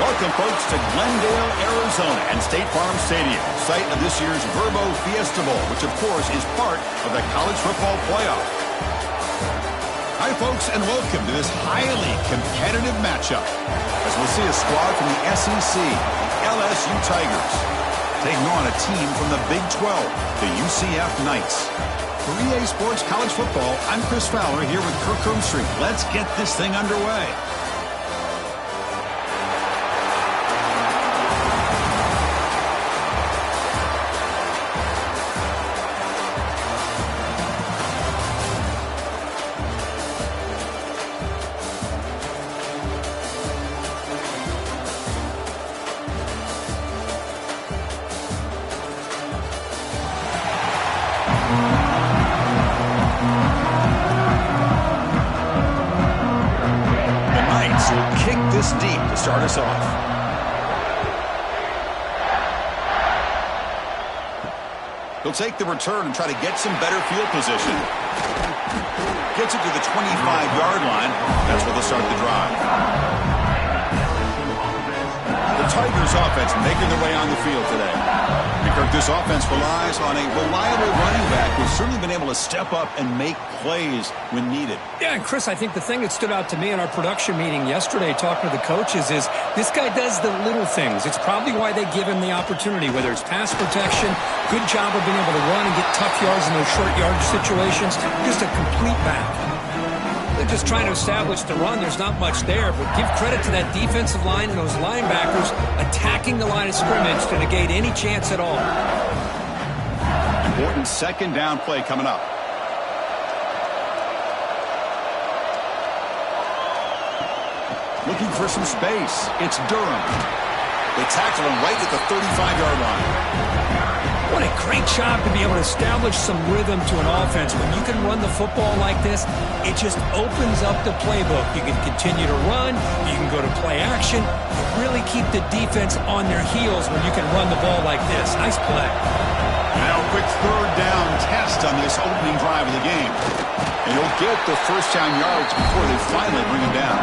Welcome, folks, to Glendale, Arizona and State Farm Stadium, site of this year's Verbo Fiesta Bowl, which, of course, is part of the college football playoff. Hi, folks, and welcome to this highly competitive matchup, as we'll see a squad from the SEC, the LSU Tigers, taking on a team from the Big 12, the UCF Knights. For EA Sports College Football, I'm Chris Fowler here with Kirk Herbstreit. Let's get this thing underway. Deep to start us off. He'll take the return and try to get some better field position. Gets it to the 25-yard line. That's where they'll start the drive. The Tigers offense making their way on the field today. And Kirk, this offense relies on a reliable running back who's certainly been able to step up and make plays when needed. Yeah, and Chris, I think the thing that stood out to me in our production meeting yesterday talking to the coaches is this guy does the little things. It's probably why they give him the opportunity, whether it's pass protection, good job of being able to run and get tough yards in those short yardage situations, just a complete back. They're just trying to establish the run. There's not much there, but give credit to that defensive line and those linebackers attacking the line of scrimmage to negate any chance at all. Important second down play coming up. Looking for some space. It's Durham. They tackle him right at the 35-yard line. What a great job to be able to establish some rhythm to an offense. When you can run the football like this, it just opens up the playbook. You can continue to run. You can go to play action. You really keep the defense on their heels when you can run the ball like this. Nice play. Now a quick third down test on this opening drive of the game. And he'll get the first down yards before they finally bring him down.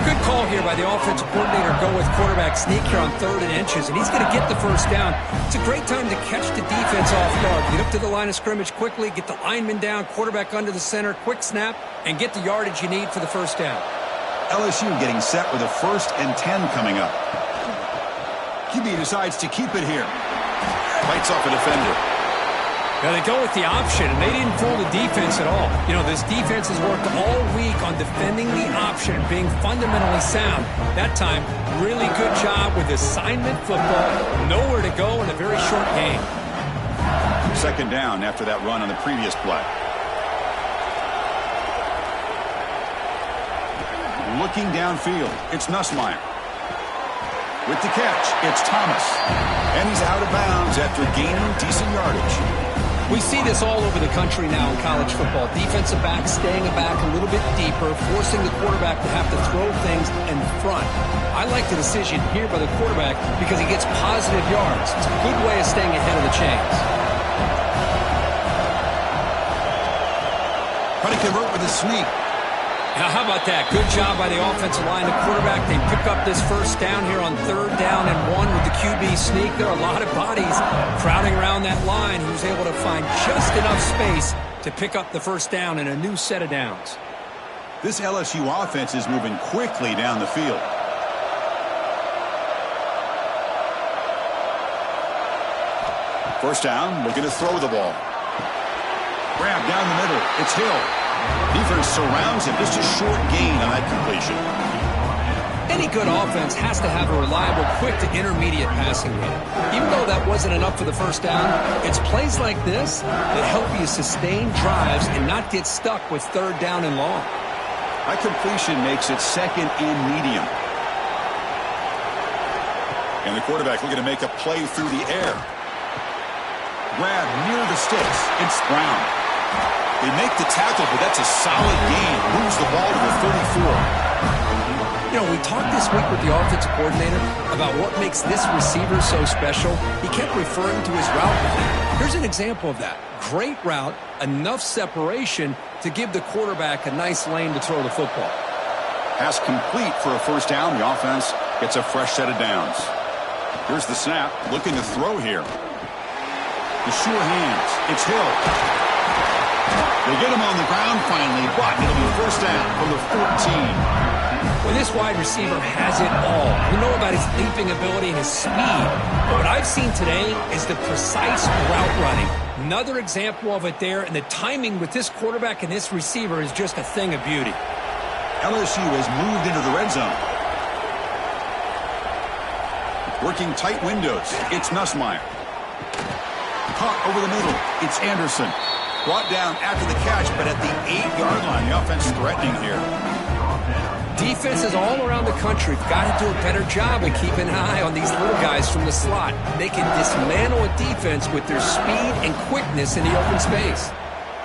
Good call here by the offensive coordinator. Go with quarterback sneak here on 3rd and inches, and he's going to get the first down. It's a great time to catch the defense off guard. Get up to the line of scrimmage quickly, get the lineman down, quarterback under the center, quick snap, and get the yardage you need for the first down. LSU getting set with a 1st and 10 coming up. QB decides to keep it here. Bites off a defender. Now they go with the option, and they didn't fool the defense at all. You know, this defense has worked all week on defending the option, being fundamentally sound. That time, really good job with assignment football. Nowhere to go in a very short game. Second down after that run on the previous play. Looking downfield, it's Nussmeier. With the catch, it's Thomas. And he's out of bounds after gaining decent yardage. We see this all over the country now in college football. Defensive backs staying back a little bit deeper, forcing the quarterback to have to throw things in front. I like the decision here by the quarterback because he gets positive yards. It's a good way of staying ahead of the chains. Trying to convert with a sneak. Now, how about that? Good job by the offensive line. The quarterback, they pick up this first down here on 3rd down and 1 with the QB sneak. There are a lot of bodies crowding around that line. He was able to find just enough space to pick up the first down and a new set of downs. This LSU offense is moving quickly down the field. First down, looking to throw the ball. Grab down the middle. It's Hill. Defense surrounds him. Just a short gain on that completion. Any good offense has to have a reliable, quick to intermediate passing game. Even though that wasn't enough for the first down, it's plays like this that help you sustain drives and not get stuck with 3rd down and long. That completion makes it 2nd and medium. And the quarterback looking to make a play through the air. Grab near the sticks. It's Brown. They make the tackle, but that's a solid gain. Moves the ball to the 34. You know, we talked this week with the offensive coordinator about what makes this receiver so special. He kept referring to his route running. Here's an example of that. Great route, enough separation to give the quarterback a nice lane to throw the football. Pass complete for a first down. The offense Gets a fresh set of downs. Here's the snap. Looking to throw here. The sure hands. It's Hill. They get him on the ground finally, but it'll be first down from the 14. Well, this wide receiver has it all. We know about his leaping ability and his speed. But what I've seen today is the precise route running. Another example of it there, and the timing with this quarterback and this receiver is just a thing of beauty. LSU has moved into the red zone. Working tight windows. It's Nussmeier. Caught over the middle. It's Anderson. Brought down after the catch, but at the 8-yard line. The offense threatening here. Defenses all around the country have got to do a better job of keeping an eye on these little guys from the slot. They can dismantle a defense with their speed and quickness in the open space.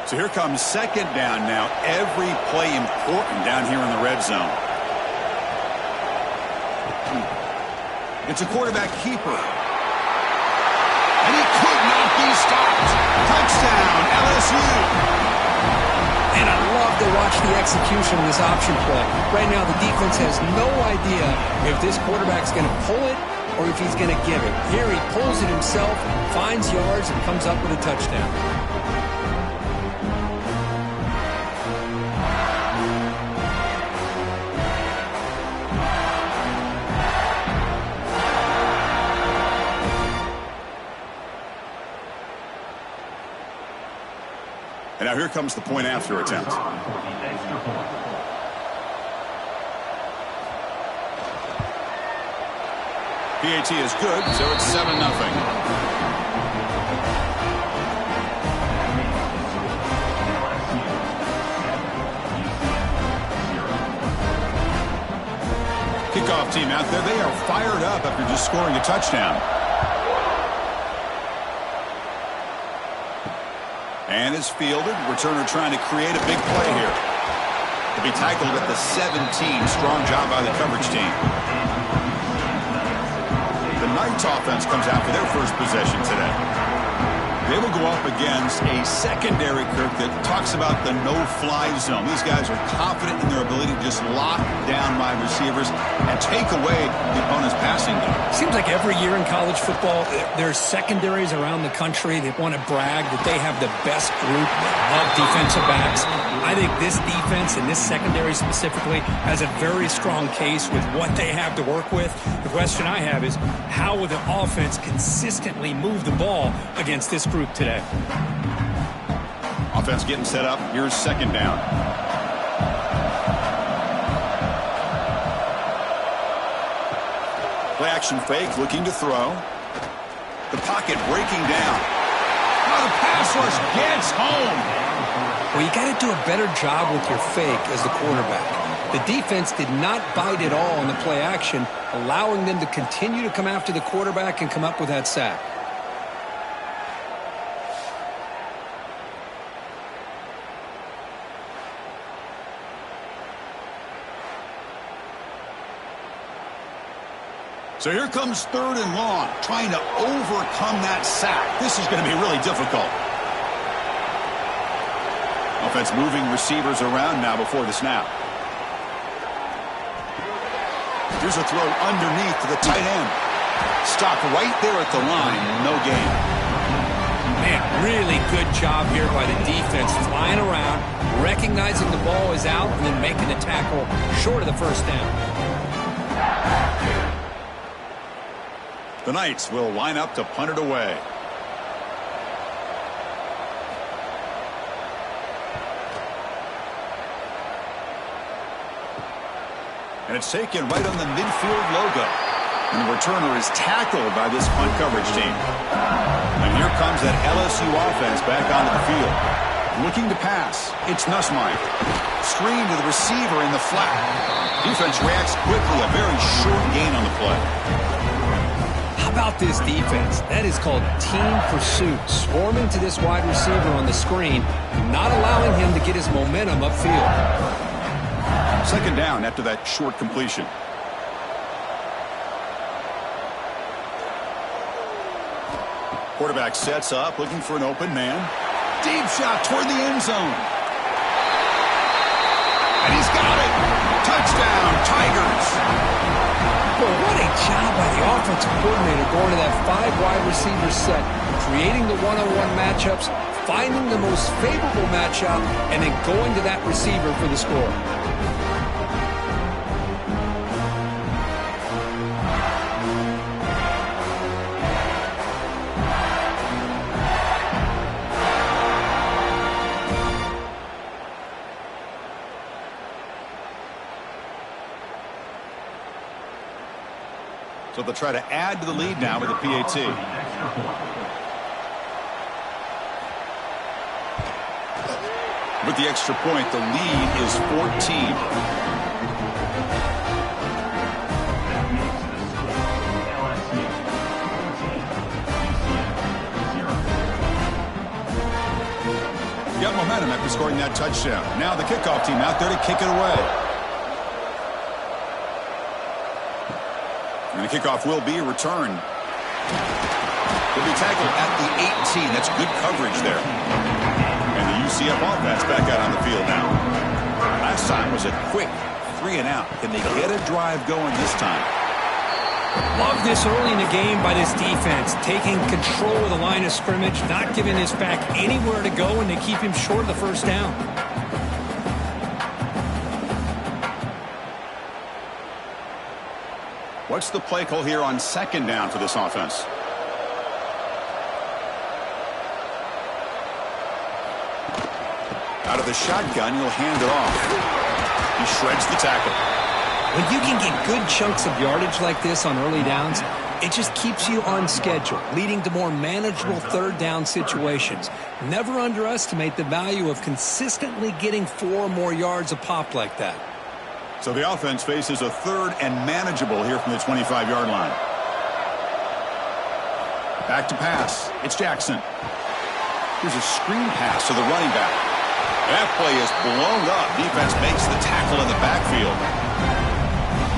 So here comes second down now. Every play important down here in the red zone. It's a quarterback keeper. And he could not be stopped. Touchdown, LSU. And I love to watch the execution of this option play. Right now, the defense has no idea if this quarterback's going to pull it or if he's going to give it. Here he pulls it himself, finds yards, and comes up with a touchdown. And now here comes the point after attempt. PAT is good, so it's 7-0. Kickoff team out there. They are fired up after just scoring a touchdown. And is fielded. Returner trying to create a big play here. To be tackled at the 17. Strong job by the coverage team. The Knights offense comes out for their first possession today. They will go up against a secondary, Kirk, that talks about the no-fly zone. These guys are confident in their ability to just lock down wide receivers and take away the opponent's passing game. Seems like every year in college football, there's secondaries around the country that want to brag that they have the best group of defensive backs. I think this defense and this secondary specifically has a very strong case with what they have to work with. The question I have is, how will the offense consistently move the ball against this group today? Offense getting set up. Here's second down. Play action fake, looking to throw. The pocket breaking down. Oh, the pass rush gets home. Well, you got to do a better job with your fake as the quarterback. The defense did not bite at all on the play action, allowing them to continue to come after the quarterback and come up with that sack. So here comes third and long, trying to overcome that sack. This is going to be really difficult. Offense moving receivers around now before the snap. Here's a throw underneath to the tight end. Stopped right there at the line. No gain. Man, really good job here by the defense, flying around, recognizing the ball is out, and then making the tackle short of the first down. The Knights will line up to punt it away. And it's taken right on the midfield logo. And the returner is tackled by this punt coverage team. And here comes that LSU offense back onto the field. Looking to pass. It's Nussmeier. Screen to the receiver in the flat. Defense reacts quickly. A very short gain on the play. How about this defense? That is called team pursuit. Swarming to this wide receiver on the screen, not allowing him to get his momentum upfield. Second down after that short completion. Quarterback sets up, looking for an open man. Deep shot toward the end zone. And he's got it. Touchdown, Tigers. Well, what a job by the offensive coordinator going to that 5 wide receiver set, creating the one-on-one matchups, finding the most favorable matchup, and then going to that receiver for the score. So they'll try to add to the lead now with the PAT. With the extra point, the lead is 14. Got momentum after scoring that touchdown. Now the kickoff team out there to kick it away. And the kickoff will be a return. He'll be tackled at the 18. That's good coverage there. And the UCF offense back out on the field now. Last time was a quick 3-and-out. Can they get a drive going this time? Love this early in the game by this defense. Taking control of the line of scrimmage, not giving this back anywhere to go, and they keep him short of the first down. What's the play call here on second down for this offense? Out of the shotgun, he'll hand it off. He shreds the tackle. When you can get good chunks of yardage like this on early downs, it just keeps you on schedule, leading to more manageable third down situations. Never underestimate the value of consistently getting 4 or more yards a pop like that. So the offense faces a third and manageable here from the 25-yard line. Back to pass. It's Jackson. Here's a screen pass to the running back. That play is blown up. Defense makes the tackle in the backfield.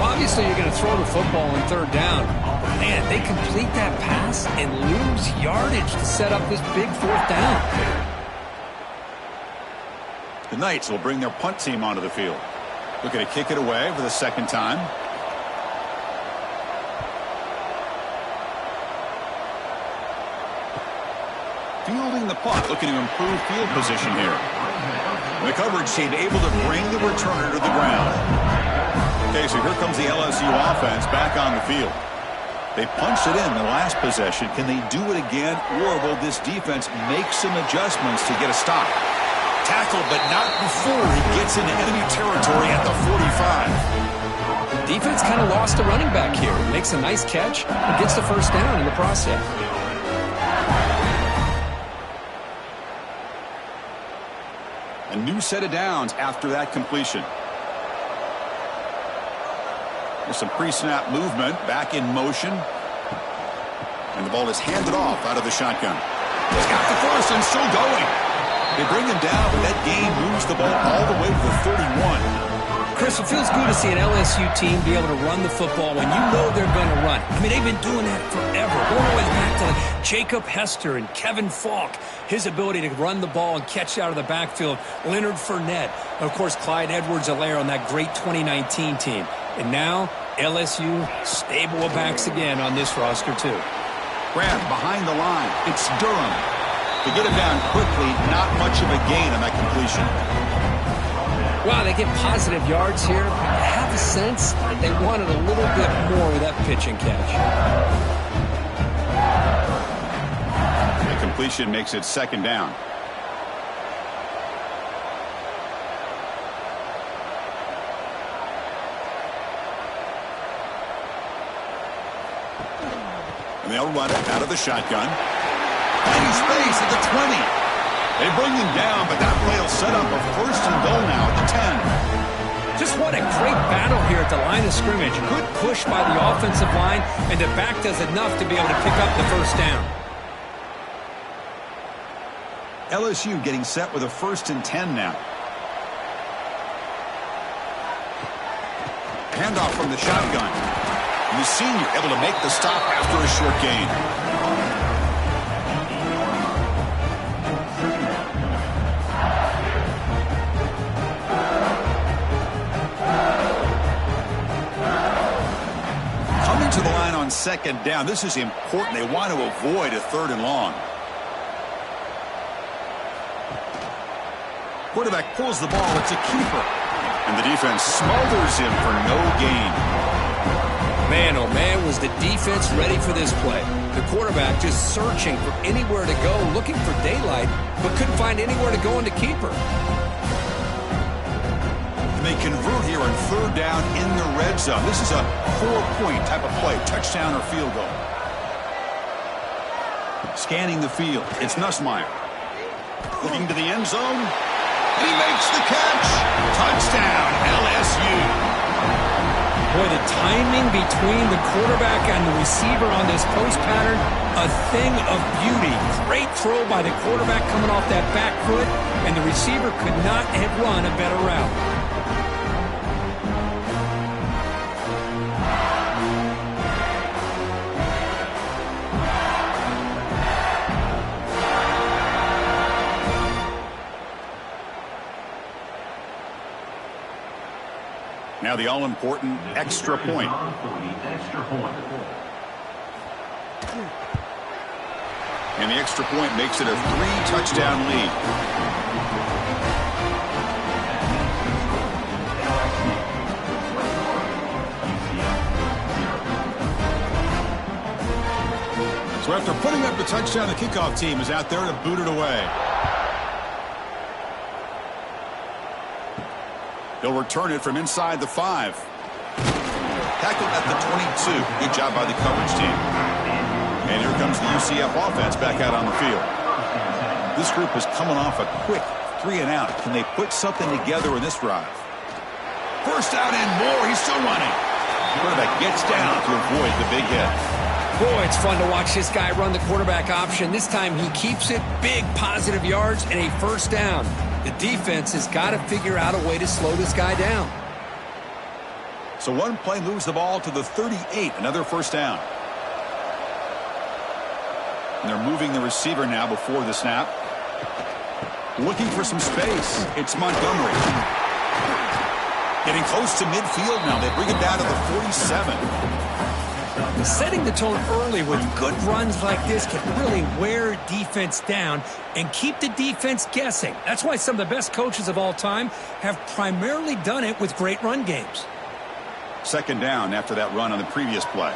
Obviously, you're going to throw the football on third down. Man, they complete that pass and lose yardage to set up this big fourth down. The Knights will bring their punt team onto the field. Looking to kick it away for the second time. Fielding the punt, looking to improve field position here. And the coverage team able to bring the returner to the ground. Okay, so here comes the LSU offense back on the field. They punched it in the last possession. Can they do it again, or will this defense make some adjustments to get a stop? Tackled, but not before he gets into enemy territory at the 45. Defense kind of lost a running back here. Makes a nice catch and gets the first down in the process. A new set of downs after that completion. There's some pre-snap movement, back in motion. And the ball is handed off out of the shotgun. He's got the first and still going. They bring him down, but that gain moves the ball all the way to the 31. Chris, it feels good to see an LSU team be able to run the football when you know they're going to run. I mean, they've been doing that forever. Going all the way back to like Jacob Hester and Kevin Falk. His ability to run the ball and catch out of the backfield. Leonard Fournette. And, of course, Clyde Edwards-Helaire on that great 2019 team. And now, LSU stable of backs again on this roster, too. Grab behind the line. It's Durham. To get him down quickly, not much of a gain on that completion. Wow, they get positive yards here. I have a sense that they wanted a little bit more with that pitch and catch. The completion makes it second down. And they'll run it out of the shotgun. Tiny space at the 20. They bring him down, but that play will set up a first and goal now at the 10. Just what a great battle here at the line of scrimmage. Good push by the offensive line, and the back does enough to be able to pick up the first down. LSU getting set with a first and 10 now. Handoff from the shotgun. And the senior able to make the stop after a short gain. to the line on second down. This is important. They want to avoid a 3rd and long. Quarterback pulls the ball. It's a keeper. And the defense smothers him for no gain. Man, oh man, was the defense ready for this play. The quarterback just searching for anywhere to go, looking for daylight, but couldn't find anywhere to go in the keeper. And they convert here on 3rd down in the red zone. This is a 4-point type of play, touchdown or field goal. Scanning the field, it's Nussmeier. Looking to the end zone, and he makes the catch. Touchdown, LSU. Boy, the timing between the quarterback and the receiver on this post pattern, a thing of beauty. Great throw by the quarterback coming off that back foot, and the receiver could not have run a better route. Now the all-important extra point. And the extra point makes it a 3-touchdown lead. So after putting up the touchdown, the kickoff team is out there to boot it away. They'll return it from inside the 5. Tackled at the 22. Good job by the coverage team. And here comes the UCF offense back out on the field. This group is coming off a quick 3-and-out. Can they put something together in this drive? First down and more. He's still running. Quarterback gets down to avoid the big hit. Boy, it's fun to watch this guy run the quarterback option. This time he keeps it, big positive yards, and a first down. The defense has got to figure out a way to slow this guy down. So one play moves the ball to the 38, another first down. And they're moving the receiver now before the snap. Looking for some space. It's Montgomery. Getting close to midfield now. They bring it down to the 47. Setting the tone early with good runs like this can really wear defense down and keep the defense guessing. That's why some of the best coaches of all time have primarily done it with great run games. Second down after that run on the previous play.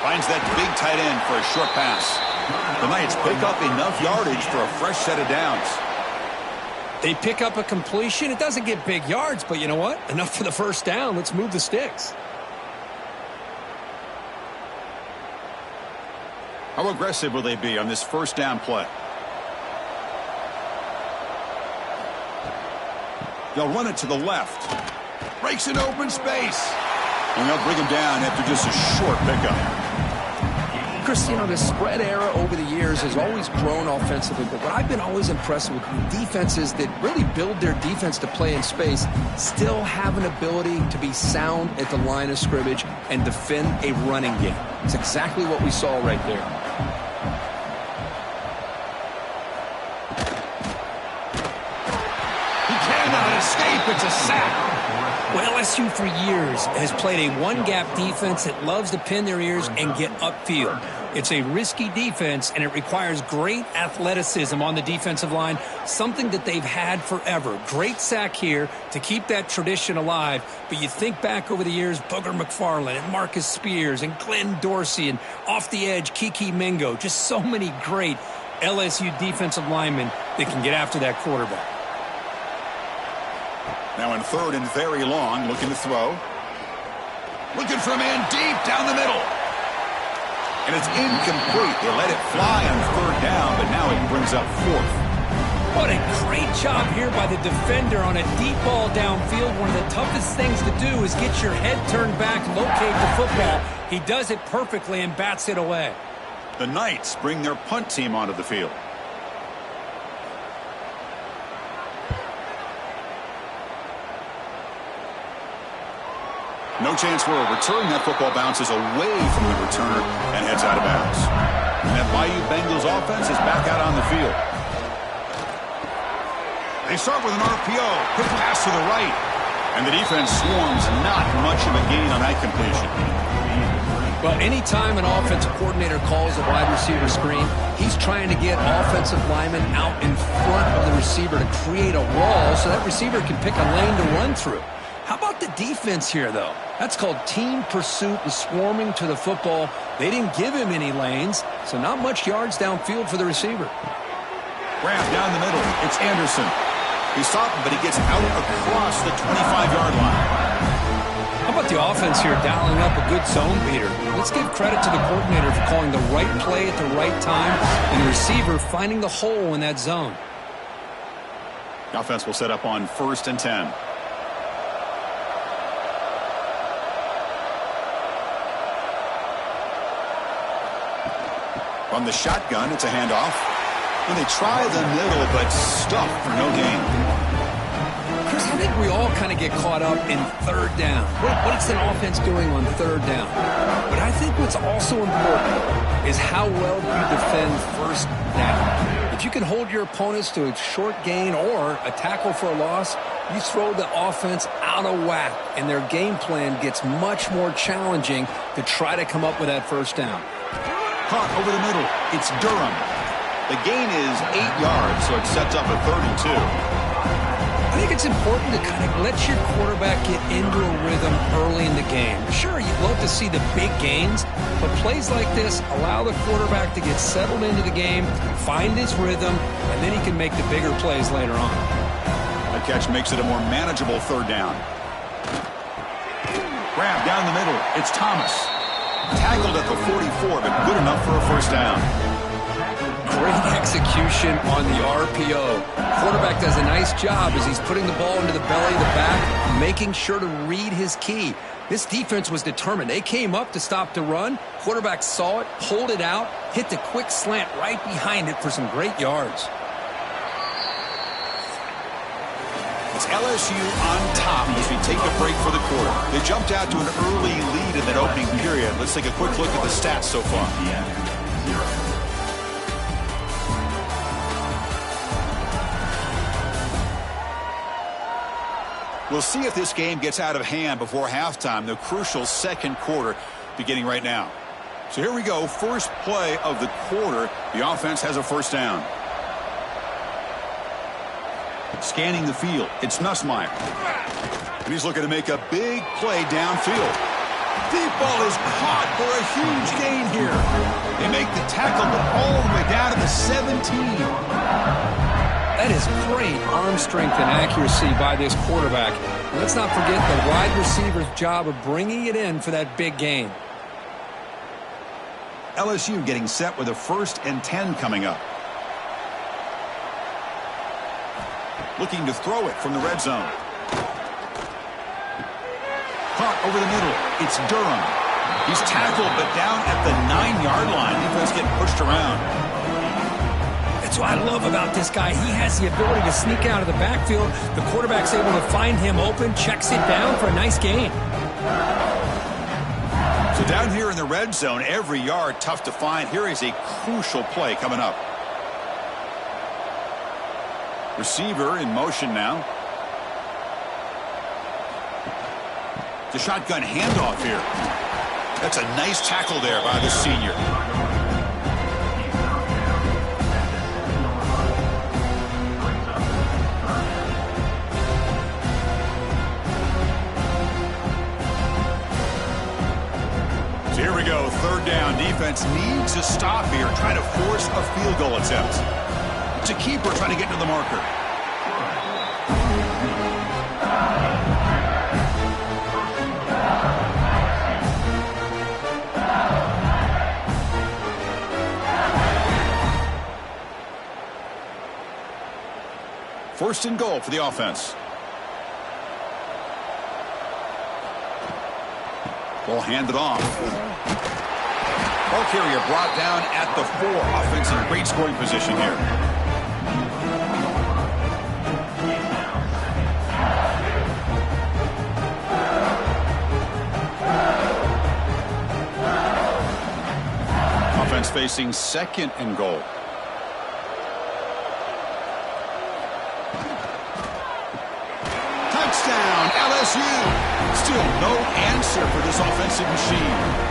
Finds that big tight end for a short pass. The Knights pick up enough yardage for a fresh set of downs. They pick up a completion. It doesn't get big yards, but you know what? Enough for the first down. Let's move the sticks. How aggressive will they be on this first down play? They'll run it to the left. Breaks an open space. And they'll bring him down after just a short pickup. Chris, you know, the spread era over the years has always grown offensively, but what I've been always impressed with defenses that really build their defense to play in space still have an ability to be sound at the line of scrimmage and defend a running game. It's exactly what we saw right there. He cannot escape. It's a sack. Well, LSU for years has played a one-gap defense that loves to pin their ears and get upfield. It's a risky defense, and it requires great athleticism on the defensive line, something that they've had forever. Great sack here to keep that tradition alive, but you think back over the years, Booger McFarland and Marcus Spears and Glenn Dorsey and off the edge, Kiki Mingo, just so many great LSU defensive linemen that can get after that quarterback. Now in third and very long, looking to throw. Looking for a man deep down the middle. And it's incomplete. They let it fly on third down, but now it brings up fourth. What a great job here by the defender on a deep ball downfield. One of the toughest things to do is get your head turned back, locate the football. He does it perfectly and bats it away. The Knights bring their punt team onto the field. No chance for a return. That football bounces away from the returner and heads out of bounds. And that Bayou Bengals offense is back out on the field. They They start with an RPO. Quick pass to the right. And the defense swarms. Not much of a gain on that completion. Well, anytime an offensive coordinator calls a wide receiver screen, he's trying to get offensive linemen out in front of the receiver to create a wall so that receiver can pick a lane to run through. How about the defense here, though? That's called team pursuit and swarming to the football. They didn't give him any lanes, so not much yards downfield for the receiver. Grab down the middle. It's Anderson. He's stopped, but he gets out across the 25-yard line. How about the offense here dialing up a good zone beater? Let's give credit to the coordinator for calling the right play at the right time and the receiver finding the hole in that zone. The offense will set up on 1st and 10. From the shotgun, it's a handoff. And they try the middle, but stuffed for no gain. Chris, I think we all kind of get caught up in third down. What's an offense doing on third down? But I think what's also important is how well you defend first down. If you can hold your opponents to a short gain or a tackle for a loss, you throw the offense out of whack, and their game plan gets much more challenging to try to come up with that first down. Caught over the middle. It's Durham. The gain is 8 yards, so it sets up a 3rd and 2. I think it's important to kind of let your quarterback get into a rhythm early in the game. Sure, you'd love to see the big gains, but plays like this allow the quarterback to get settled into the game, find his rhythm, and then he can make the bigger plays later on. That catch makes it a more manageable 3rd down. Grab down the middle. It's Thomas. Tackled at the 44, but good enough for a 1st down. Great execution on the RPO. Quarterback does a nice job as he's putting the ball into the belly of the back, making sure to read his key. This defense was determined. They came up to stop the run. Quarterback saw it, pulled it out, hit the quick slant right behind it for some great yards. It's LSU on top as we take a break for the quarter. They jumped out to an early lead in that opening period. Let's take a quick look at the stats so far. We'll see if this game gets out of hand before halftime, the crucial 2nd quarter beginning right now. So here we go, first play of the quarter. The offense has a 1st down. Scanning the field, it's Nussmeier. And he's looking to make a big play downfield. Deep ball is caught for a huge gain here. They make the tackle, but all the way down to the 17. That is great arm strength and accuracy by this quarterback. And let's not forget the wide receiver's job of bringing it in for that big gain. LSU getting set with a 1st and 10 coming up. Looking to throw it from the red zone. Caught over the middle. It's Durham. He's tackled, but down at the 9-yard line. Defense getting pushed around. That's what I love about this guy. He has the ability to sneak out of the backfield. The quarterback's able to find him open, checks it down for a nice gain. So down here in the red zone, every yard tough to find. Here is a crucial play coming up. Receiver in motion now. The shotgun handoff here. That's a nice tackle there by the senior. So here we go, 3rd down. Defense needs a stop here, trying to force a field goal attempt. It's a keeper trying to get to the marker. First and goal for the offense. Ball handed off. Ball carrier brought down at the 4. Offense in great scoring position here. Offense facing 2nd and goal. Touchdown, LSU. Still no answer for this offensive machine.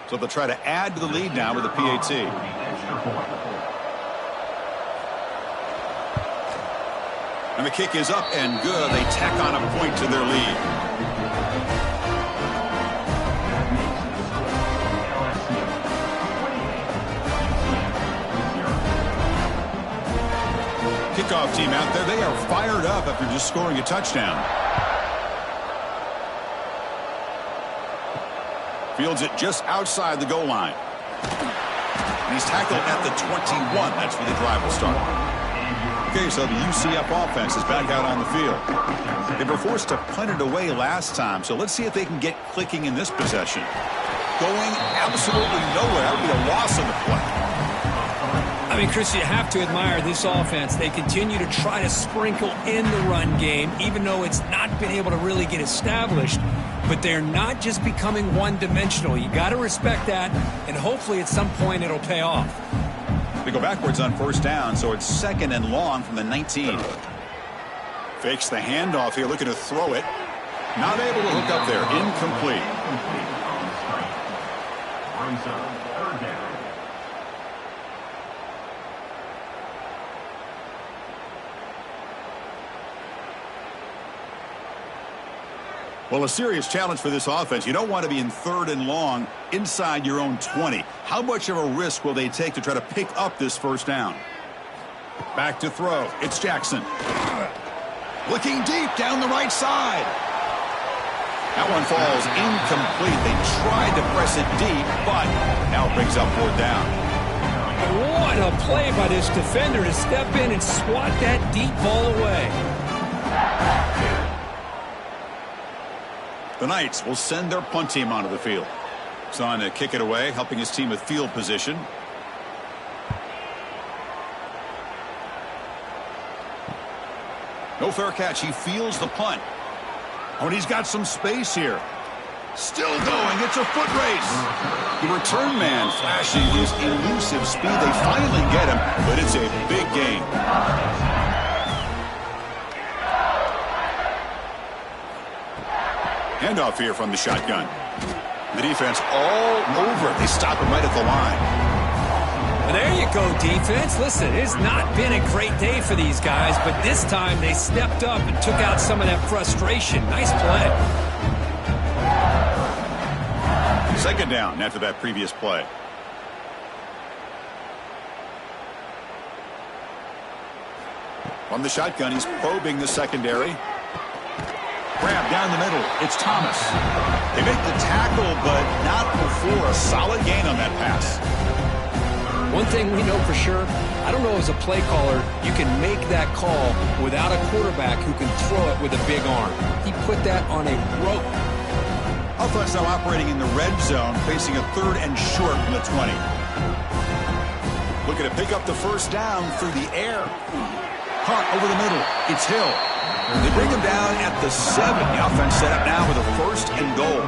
So they'll try to add to the lead now with a PAT. And the kick is up and good. They tack on a point to their lead. Kickoff team out there. They are fired up after just scoring a touchdown. Fields it just outside the goal line. And he's tackled at the 21. That's where the drive will start. Okay, so the UCF offense is back out on the field. They were forced to punt it away last time, so let's see if they can get clicking in this possession. Going absolutely nowhere. That would be a loss on the play. I mean, Chris, you have to admire this offense. They continue to try to sprinkle in the run game, even though it's not been able to really get established. But they're not just becoming one-dimensional. You got to respect that, and hopefully at some point it'll pay off. They go backwards on first down, so it's second and long from the 19. Fakes the handoff here, looking to throw it. Not able to hook up there. Incomplete. Well, a serious challenge for this offense. You don't want to be in third and long inside your own 20. How much of a risk will they take to try to pick up this first down? Back to throw. It's Jackson. Looking deep down the right side. That one falls incomplete. They tried to press it deep, but now it brings up fourth down. What a play by this defender to step in and swat that deep ball away. The Knights will send their punt team onto the field. He's on to kick it away, helping his team with field position. No fair catch. He feels the punt. Oh, and he's got some space here. Still going. It's a foot race. The return man flashing his elusive speed. They finally get him, but it's a big gain. Handoff here from the shotgun. The defense all over it. They stop him right at the line. Well, there you go, defense. Listen, it's not been a great day for these guys, but this time they stepped up and took out some of that frustration. Nice play. Second down after that previous play. From the shotgun, he's probing the secondary. Grab down the middle. It's Thomas. They make the tackle, but not before a solid gain on that pass. One thing we know for sure, I don't know as a play caller, you can make that call without a quarterback who can throw it with a big arm. He put that on a rope. Offense now operating in the red zone, facing a third and short from the 20. Looking to pick up the first down through the air. Hunt over the middle. It's Hill. They bring him down at the 7. The offense set up now with a first and goal.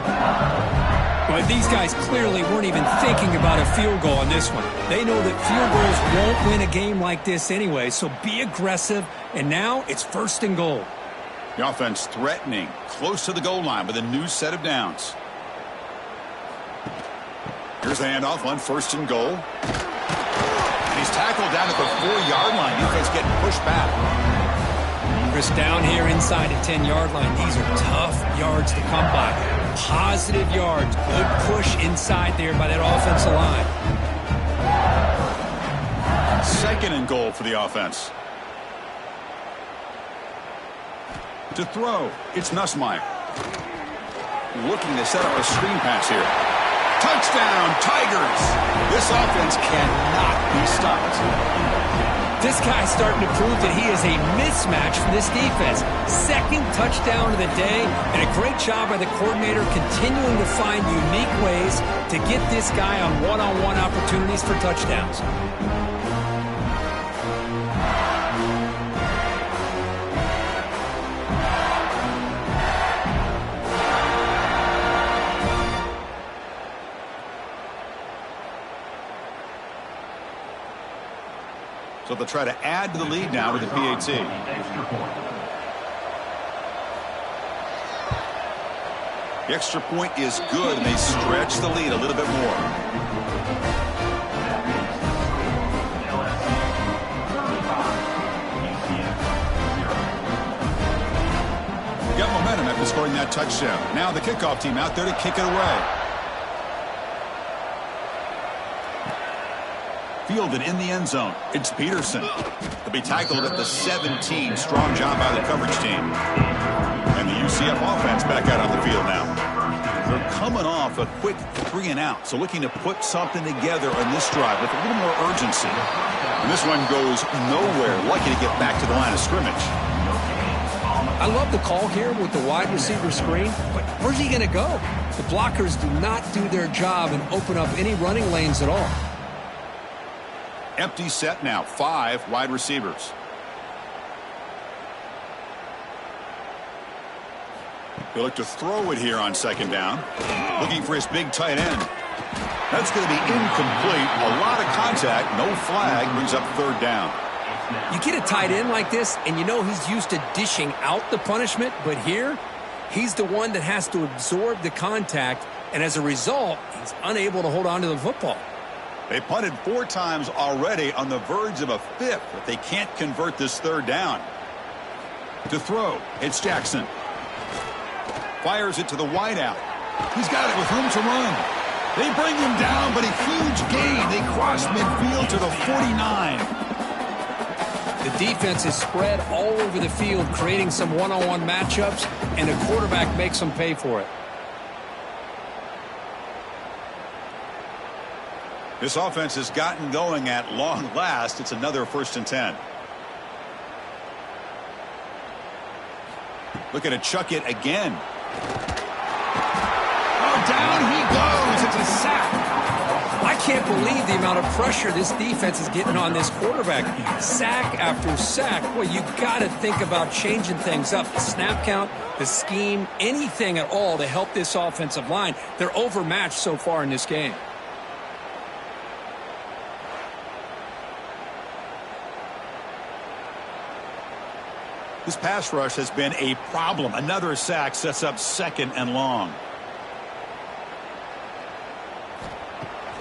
But these guys clearly weren't even thinking about a field goal on this one. They know that field goals won't win a game like this anyway, so be aggressive, and now it's first and goal. The offense threatening, close to the goal line with a new set of downs. Here's the handoff on first and goal. And he's tackled down at the 4-yard line. Defense getting pushed back. Chris, down here inside the 10-yard line, these are tough yards to come by. Positive yards. Good push inside there by that offensive line. Second and goal for the offense. To throw, it's Nussmeier. Looking to set up a screen pass here. Touchdown, Tigers! This offense cannot be stopped. This guy's starting to prove that he is a mismatch for this defense. Second touchdown of the day, and a great job by the coordinator continuing to find unique ways to get this guy on one-on-one opportunities for touchdowns. So they'll try to add to the lead now with the PAT. The extra point is good, and they stretch the lead a little bit more. Got momentum after scoring that touchdown. Now the kickoff team out there to kick it away. Fielded in the end zone. It's Peterson. He'll be tackled at the 17. Strong job by the coverage team. And the UCF offense back out on the field now. They're coming off a quick 3-and-out, so looking to put something together on this drive with a little more urgency. And this one goes nowhere. Lucky to get back to the line of scrimmage. I love the call here with the wide receiver screen, but where's he going to go? The blockers do not do their job and open up any running lanes at all. Empty set now. 5 wide receivers. He'll look to throw it here on second down. Looking for his big tight end. That's going to be incomplete. A lot of contact. No flag. Brings up third down. You get a tight end like this, and you know he's used to dishing out the punishment, but here, he's the one that has to absorb the contact, and as a result, he's unable to hold on to the football. They punted 4 times already, on the verge of a 5th, but they can't convert this third down. To throw, it's Jackson. Fires it to the wideout. He's got it with room to run. They bring him down, but a huge gain. They cross midfield to the 49. The defense is spread all over the field, creating some one-on-one matchups, and the quarterback makes them pay for it. This offense has gotten going at long last. It's another 1st and 10. Looking to chuck it again. Oh, down he goes. It's a sack. I can't believe the amount of pressure this defense is getting on this quarterback. Sack after sack. Boy, you got to think about changing things up. The snap count, the scheme, anything at all to help this offensive line. They're overmatched so far in this game. This pass rush has been a problem. Another sack sets up 2nd and long.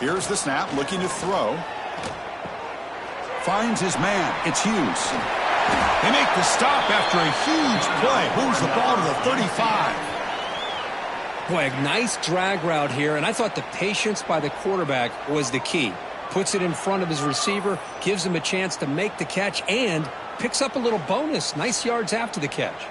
Here's the snap, looking to throw. Finds his man. It's Hughes. They make the stop after a huge play. Moves the ball to the 35. Boy, a nice drag route here, and I thought the patience by the quarterback was the key. Puts it in front of his receiver, gives him a chance to make the catch, and picks up a little bonus. Nice yards after the catch.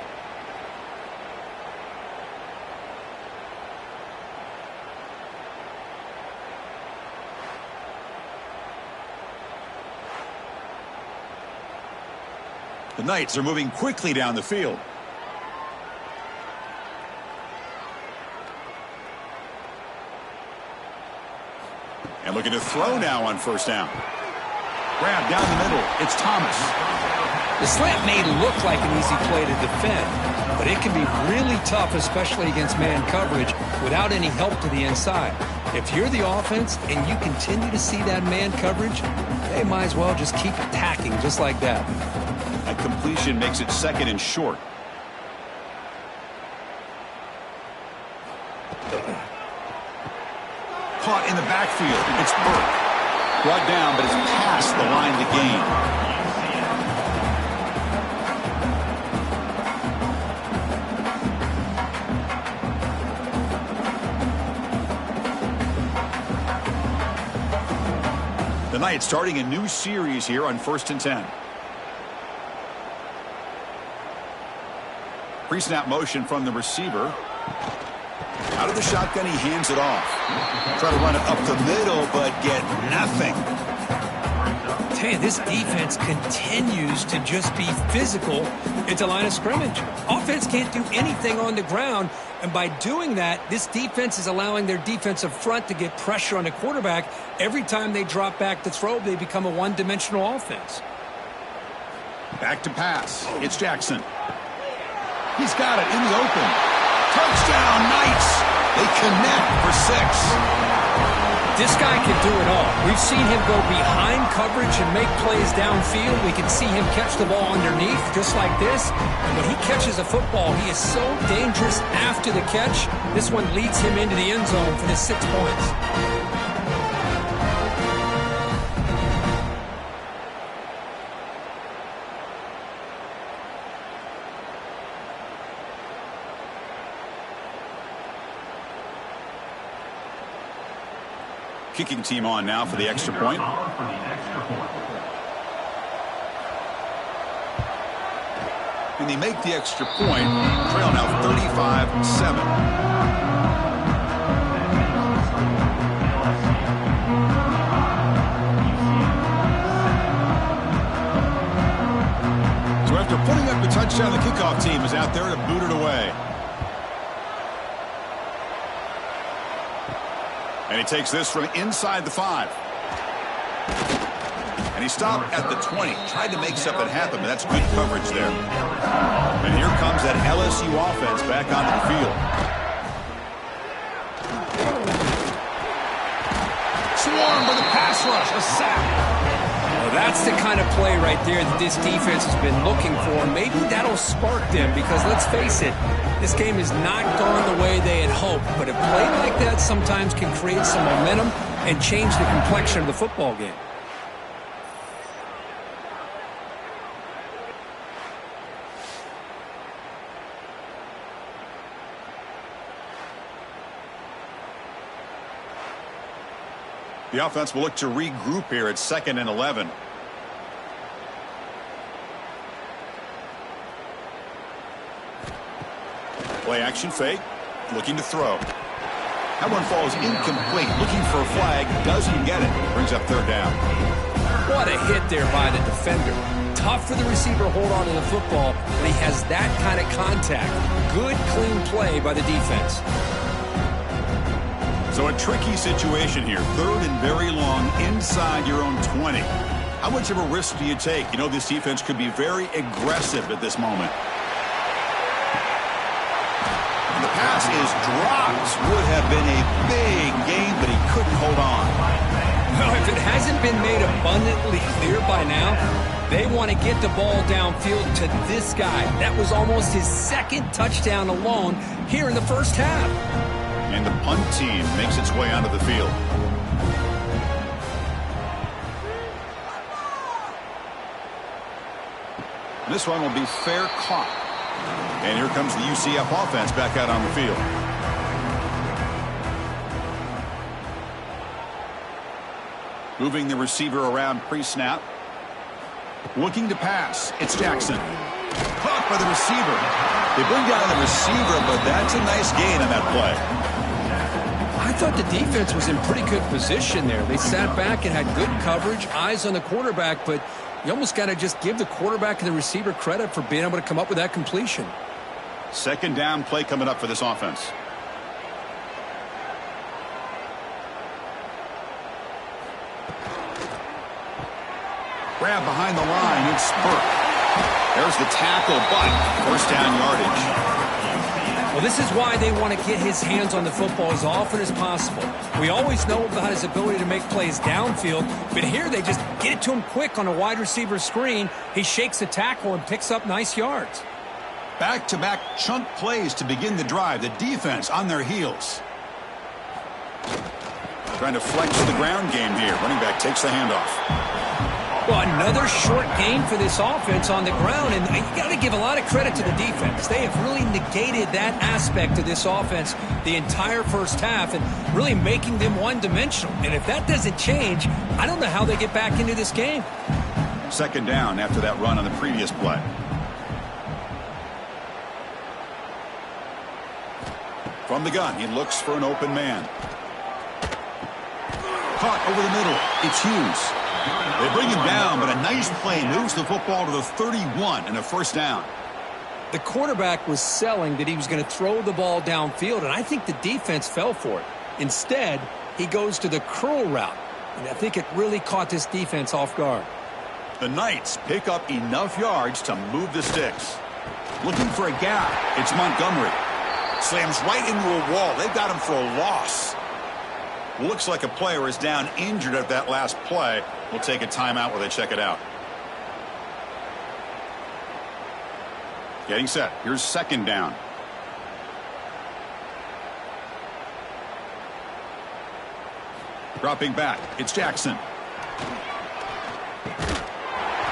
The Knights are moving quickly down the field. And looking to throw now on 1st down. Grab down the middle. It's Thomas. The slant may look like an easy play to defend, but it can be really tough, especially against man coverage, without any help to the inside. If you're the offense and you continue to see that man coverage, they might as well just keep attacking just like that. That completion makes it 2nd and short. Caught in the backfield. It's Burke. Brought down, but it's past the line to gain. The Knights starting a new series here on 1st and 10. Pre-snap motion from the receiver. Out of the shotgun, he hands it off. Try to run it up the middle, but get nothing. tell you, this defense continues to just be physical at the line of scrimmage. Offense can't do anything on the ground, and by doing that, this defense is allowing their defensive front to get pressure on the quarterback. Every time they drop back to throw, they become a one-dimensional offense. Back to pass. It's Jackson. He's got it in the open. Touchdown, Knights. They connect for 6. This guy can do it all. We've seen him go behind coverage and make plays downfield. We can see him catch the ball underneath just like this. And when he catches a football, he is so dangerous after the catch. This one leads him into the end zone for the 6 points. Kicking team on now for the extra point. And they make the extra point. Trail now 35-7. So after putting up the touchdown, the kickoff team is out there to boot it away. And he takes this from inside the 5. And he stopped at the 20. Tried to make something happen, but that's good coverage there. And here comes that LSU offense back onto the field. Swarmed by the pass rush. A sack. Well, that's the kind of play right there that this defense has been looking for. Maybe that'll spark them because, let's face it, this game has not gone the way they had hoped. But a play like that sometimes can create some momentum and change the complexion of the football game. The offense will look to regroup here at 2nd and 11. Play action fake. Looking to throw. That one falls incomplete. Looking for a flag. Doesn't get it. Brings up 3rd down. What a hit there by the defender. Tough for the receiver to hold on to the football, but he has that kind of contact. Good, clean play by the defense. So a tricky situation here. 3rd and very long inside your own 20. How much of a risk do you take? You know, this defense could be very aggressive at this moment. And the pass is dropped. Would have been a big game, but he couldn't hold on. Well, if it hasn't been made abundantly clear by now, they want to get the ball downfield to this guy. That was almost his 2nd touchdown alone here in the first half. And the punt team makes its way onto the field. This one will be fair caught. And here comes the UCF offense back out on the field. Moving the receiver around pre-snap. Looking to pass. It's Jackson. Caught by the receiver. They bring down the receiver, but that's a nice gain on that play. I thought the defense was in pretty good position there. They sat back and had good coverage, eyes on the quarterback, but you almost got to just give the quarterback and the receiver credit for being able to come up with that completion. 2nd down play coming up for this offense. Grab behind the line. It's Spurt. There's the tackle, but 1st down yardage. Well, this is why they want to get his hands on the football as often as possible. We always know about his ability to make plays downfield, but here they just get it to him quick on a wide receiver screen. He shakes the tackle and picks up nice yards. Back-to-back chunk plays to begin the drive. The defense on their heels. Trying to flex the ground game here. Running back takes the handoff. Well, another short game for this offense on the ground, and you got to give a lot of credit to the defense. They have really negated that aspect of this offense the entire first half and really making them one-dimensional. And if that doesn't change, I don't know how they get back into this game. 2nd down after that run on the previous play. From the gun, he looks for an open man. Caught over the middle. It's Hughes. They bring him down, but a nice play moves the football to the 31 and a first down. The quarterback was selling that he was going to throw the ball downfield, and I think the defense fell for it. Instead, he goes to the curl route, and I think it really caught this defense off guard. The Knights pick up enough yards to move the sticks. Looking for a gap. It's Montgomery. Slams right into a wall. They've got him for a loss. Looks like a player is down injured at that last play. We'll take a timeout while they check it out. Getting set. Here's second down. Dropping back. It's Jackson.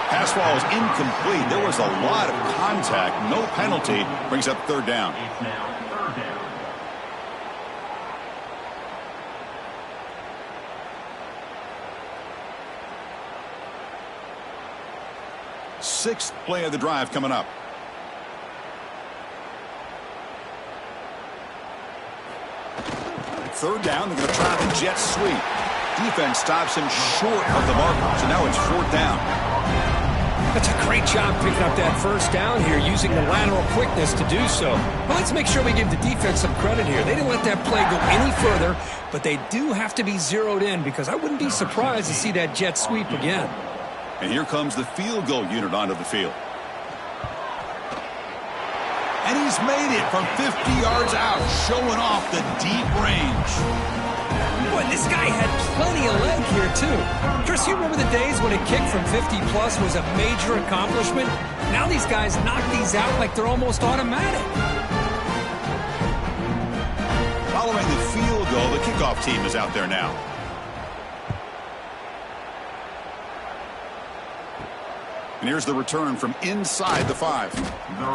Pass ball is incomplete. There was a lot of contact. No penalty. Brings up third down. Sixth play of the drive coming up. Third down, they're going to try the jet sweep. Defense stops him short of the marker, so now it's fourth down. That's a great job picking up that first down here, using the lateral quickness to do so. But let's make sure we give the defense some credit here. They didn't let that play go any further, but they do have to be zeroed in, because I wouldn't be surprised to see that jet sweep again. And here comes the field goal unit onto the field. And he's made it from 50 yards out, showing off the deep range. Boy, this guy had plenty of leg here, too. Chris, you remember the days when a kick from 50-plus was a major accomplishment? Now these guys knock these out like they're almost automatic. Following the field goal, the kickoff team is out there now. And here's the return from inside the 5.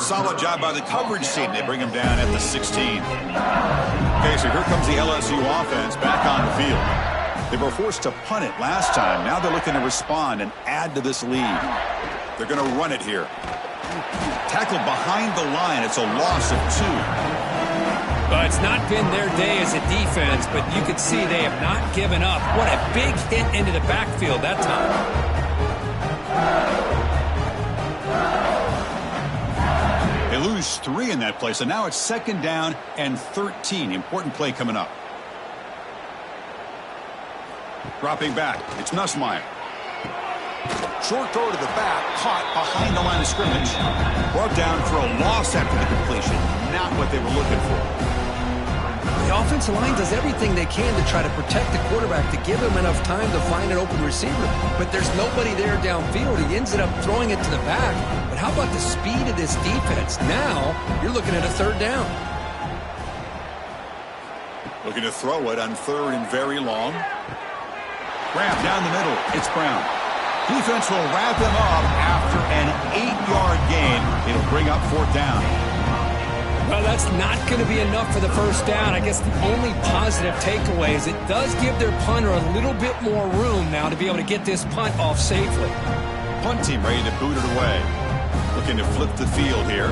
Solid job by the coverage team. They bring him down at the 16. Okay, so here comes the LSU offense back on the field. They were forced to punt it last time. Now they're looking to respond and add to this lead. They're going to run it here. Tackled behind the line. It's a loss of 2. Well, it's not been their day as a defense, but you can see they have not given up. What a big hit into the backfield that time. They lose 3 in that play, so now it's second down and 13. Important play coming up. Dropping back, it's Nussmeier. Short throw to the back, caught behind the line of scrimmage. Brought down for a loss after the completion. Not what they were looking for. The offensive line does everything they can to try to protect the quarterback, to give him enough time to find an open receiver. But there's nobody there downfield. He ends up throwing it to the back. But how about the speed of this defense? Now you're looking at a third down. Looking to throw it on third and very long. Grab down the middle. It's Brown. Defense will wrap him up after an 8-yard gain. It'll bring up fourth down. Well, that's not going to be enough for the first down. I guess the only positive takeaway is it does give their punter a little bit more room now to be able to get this punt off safely. Punt team ready to boot it away. Looking to flip the field here.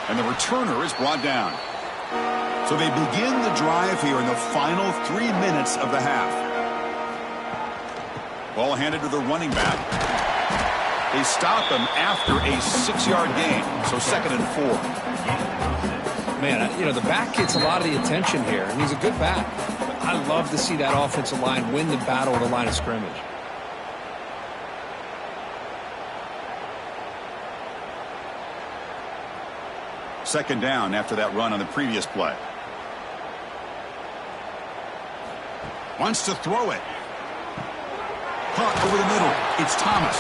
And the returner is brought down. So they begin the drive here in the final 3 minutes of the half. Ball handed to the running back. They stop him after a 6-yard gain. So second and 4. Man, you know, the back gets a lot of the attention here, and he's a good back. But I love to see that offensive line win the battle of the line of scrimmage. Second down after that run on the previous play. Wants to throw it. Caught over the middle. It's Thomas.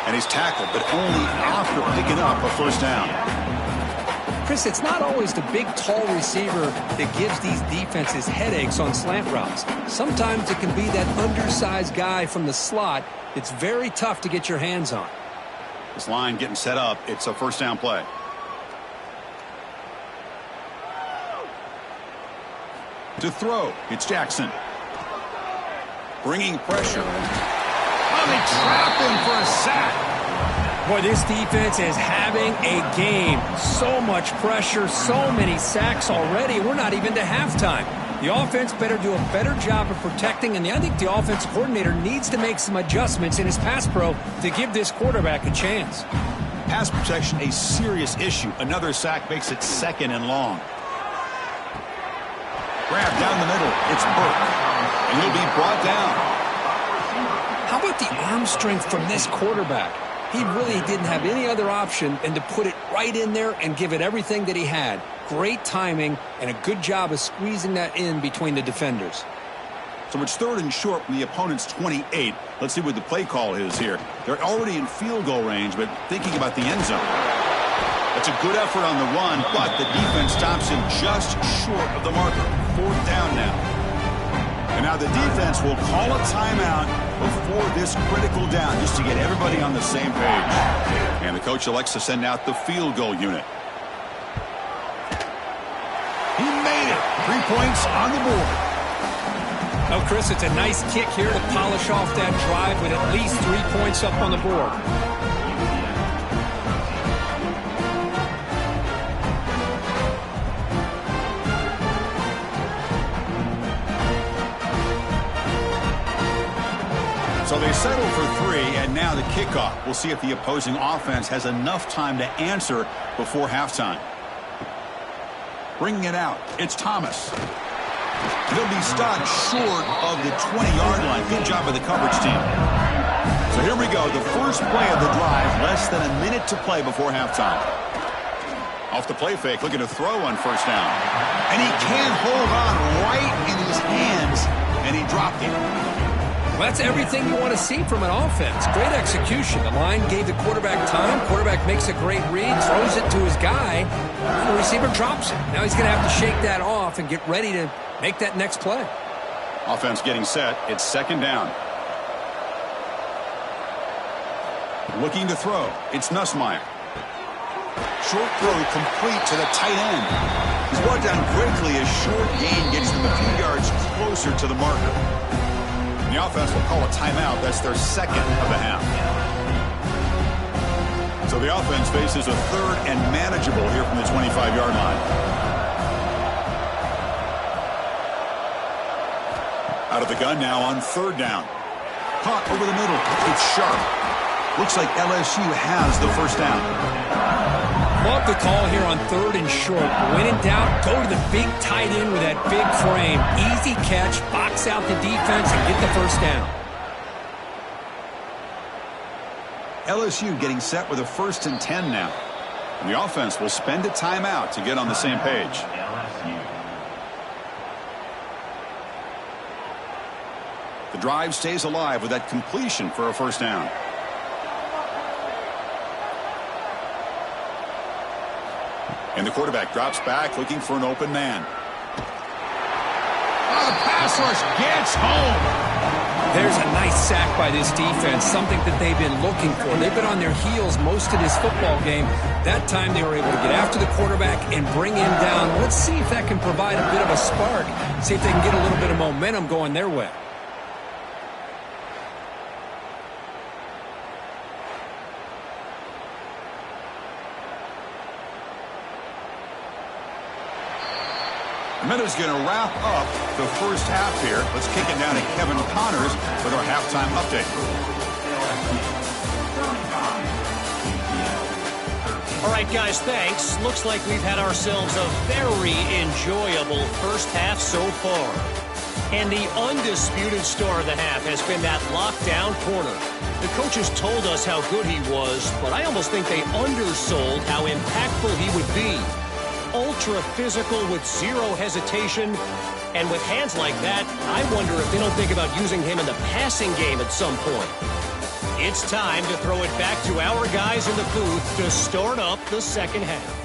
And he's tackled, but only after picking up a first down. Chris, it's not always the big, tall receiver that gives these defenses headaches on slant routes. Sometimes it can be that undersized guy from the slot that's very tough to get your hands on. This line getting set up. It's a first down play. To throw, it's Jackson. Bringing pressure. Oh, they trap him for a sack. Boy, this defense is having a game. So much pressure, so many sacks already. We're not even to halftime. The offense better do a better job of protecting, and I think the offensive coordinator needs to make some adjustments in his pass pro to give this quarterback a chance. Pass protection, a serious issue. Another sack makes it 2nd and long. Grab down the middle. It's Burke, and he'll be brought down. How about the arm strength from this quarterback? He really didn't have any other option than to put it right in there and give it everything that he had. Great timing and a good job of squeezing that in between the defenders. So it's 3rd and short from the opponent's 28. Let's see what the play call is here. They're already in field goal range, but thinking about the end zone. That's a good effort on the run, but the defense stops him just short of the marker. 4th down now. And now the defense will call a timeout before this critical down, just to get everybody on the same page. And the coach elects to send out the field goal unit. He made it. 3 points on the board. Oh, Chris, it's a nice kick here to polish off that drive with at least 3 points up on the board. So they settle for 3, and now the kickoff. We'll see if the opposing offense has enough time to answer before halftime. Bringing it out, it's Thomas. He'll be stopped short of the 20-yard line. Good job by the coverage team. So here we go, the first play of the drive, less than a minute to play before halftime. Off the play fake, looking to throw on 1st down. And he can't hold on right in his hands, and he dropped it. Well, that's everything you want to see from an offense. Great execution. The line gave the quarterback time. Quarterback makes a great read, throws it to his guy, and the receiver drops it. Now he's going to have to shake that off and get ready to make that next play. Offense getting set. It's 2nd down. Looking to throw. It's Nussmeier. Short throw complete to the tight end. He's brought down quickly as short gain gets them a few yards closer to the marker. The offense will call a timeout. That's their 2nd of the half. So the offense faces a 3rd and manageable here from the 25-yard line. Out of the gun now on 3rd down. Caught over the middle. It's sharp. Looks like LSU has the 1st down. Love the call here on 3rd and short. When in doubt, go to the big tight end with that big frame. Easy catch, box out the defense, and get the 1st down. LSU getting set with a 1st and 10 now. And the offense will spend a timeout to get on the same page. The drive stays alive with that completion for a 1st down. And the quarterback drops back looking for an open man. Oh, the pass rush gets home. There's a nice sack by this defense, something that they've been looking for. They've been on their heels most of this football game. That time they were able to get after the quarterback and bring him down. Let's see if that can provide a bit of a spark. See if they can get a little bit of momentum going their way. The minute's going to wrap up the 1st half here. Let's kick it down to Kevin Connors with our halftime update. All right, guys, thanks. Looks like we've had ourselves a very enjoyable 1st half so far. And the undisputed star of the half has been that lockdown corner. The coaches told us how good he was, but I almost think they undersold how impactful he would be. Ultra physical with zero hesitation, and with hands like that, I wonder if they don't think about using him in the passing game at some point. It's time to throw it back to our guys in the booth to start up the 2nd half.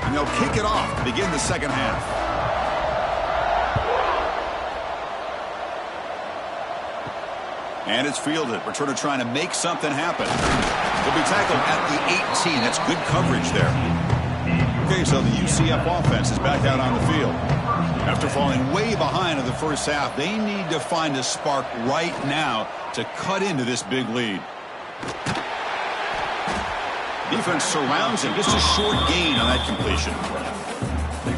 And they'll kick it off to begin the 2nd half. And it's fielded. Returner trying to make something happen. He'll be tackled at the 18. That's good coverage there. Okay, so the UCF offense is back out on the field. After falling way behind in the first half, they need to find a spark right now to cut into this big lead. Defense surrounds him. Just a short gain on that completion.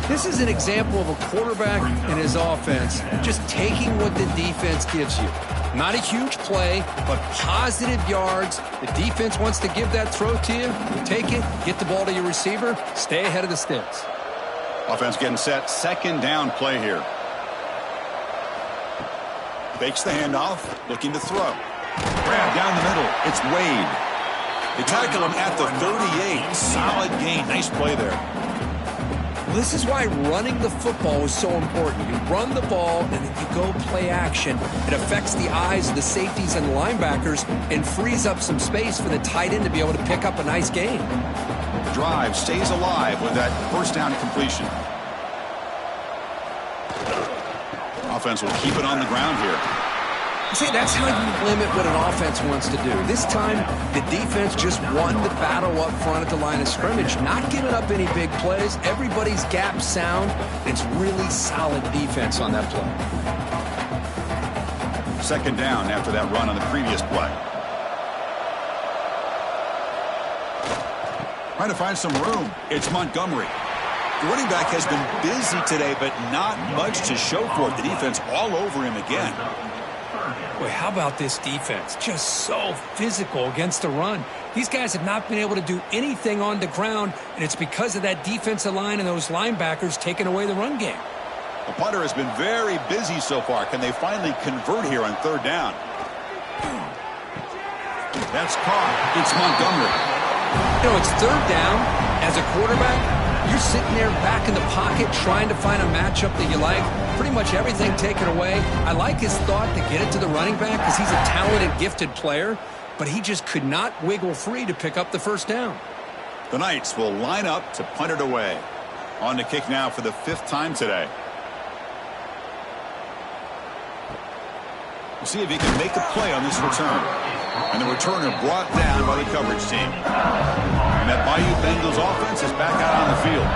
This is an example of a quarterback and his offense just taking what the defense gives you. Not a huge play, but positive yards. The defense wants to give that throw to you. You take it, get the ball to your receiver, stay ahead of the sticks. Offense getting set. Second down play here. Fakes the handoff, looking to throw. Grab down the middle. It's Wade. They tackle him at the 38. Solid gain. Nice play there. This is why running the football is so important. You run the ball, and then you go play action. It affects the eyes of the safeties and the linebackers and frees up some space for the tight end to be able to pick up a nice gain. Drive stays alive with that first down completion. Offense will keep it on the ground here. See, that's how you limit what an offense wants to do. This time, the defense just won the battle up front at the line of scrimmage, not giving up any big plays. Everybody's gap sound. It's really solid defense on that play. Second down after that run on the previous play. Trying to find some room. It's Montgomery. The running back has been busy today, but not much to show for it. The defense all over him again. Boy, how about this defense? Just so physical against the run. These guys have not been able to do anything on the ground, and it's because of that defensive line and those linebackers taking away the run game. The punter has been very busy so far. Can they finally convert here on third down? That's caught. It's Montgomery. You know, it's third down. As a quarterback, you're sitting there back in the pocket trying to find a matchup that you like. Pretty much everything taken away. I like his thought to get it to the running back because he's a talented, gifted player, but he just could not wiggle free to pick up the first down. The Knights will line up to punt it away. On to kick now for the 5th time today. We'll see if he can make a play on this return. And the returner brought down by the coverage team. And that Bayou Bengals offense is back out on the field.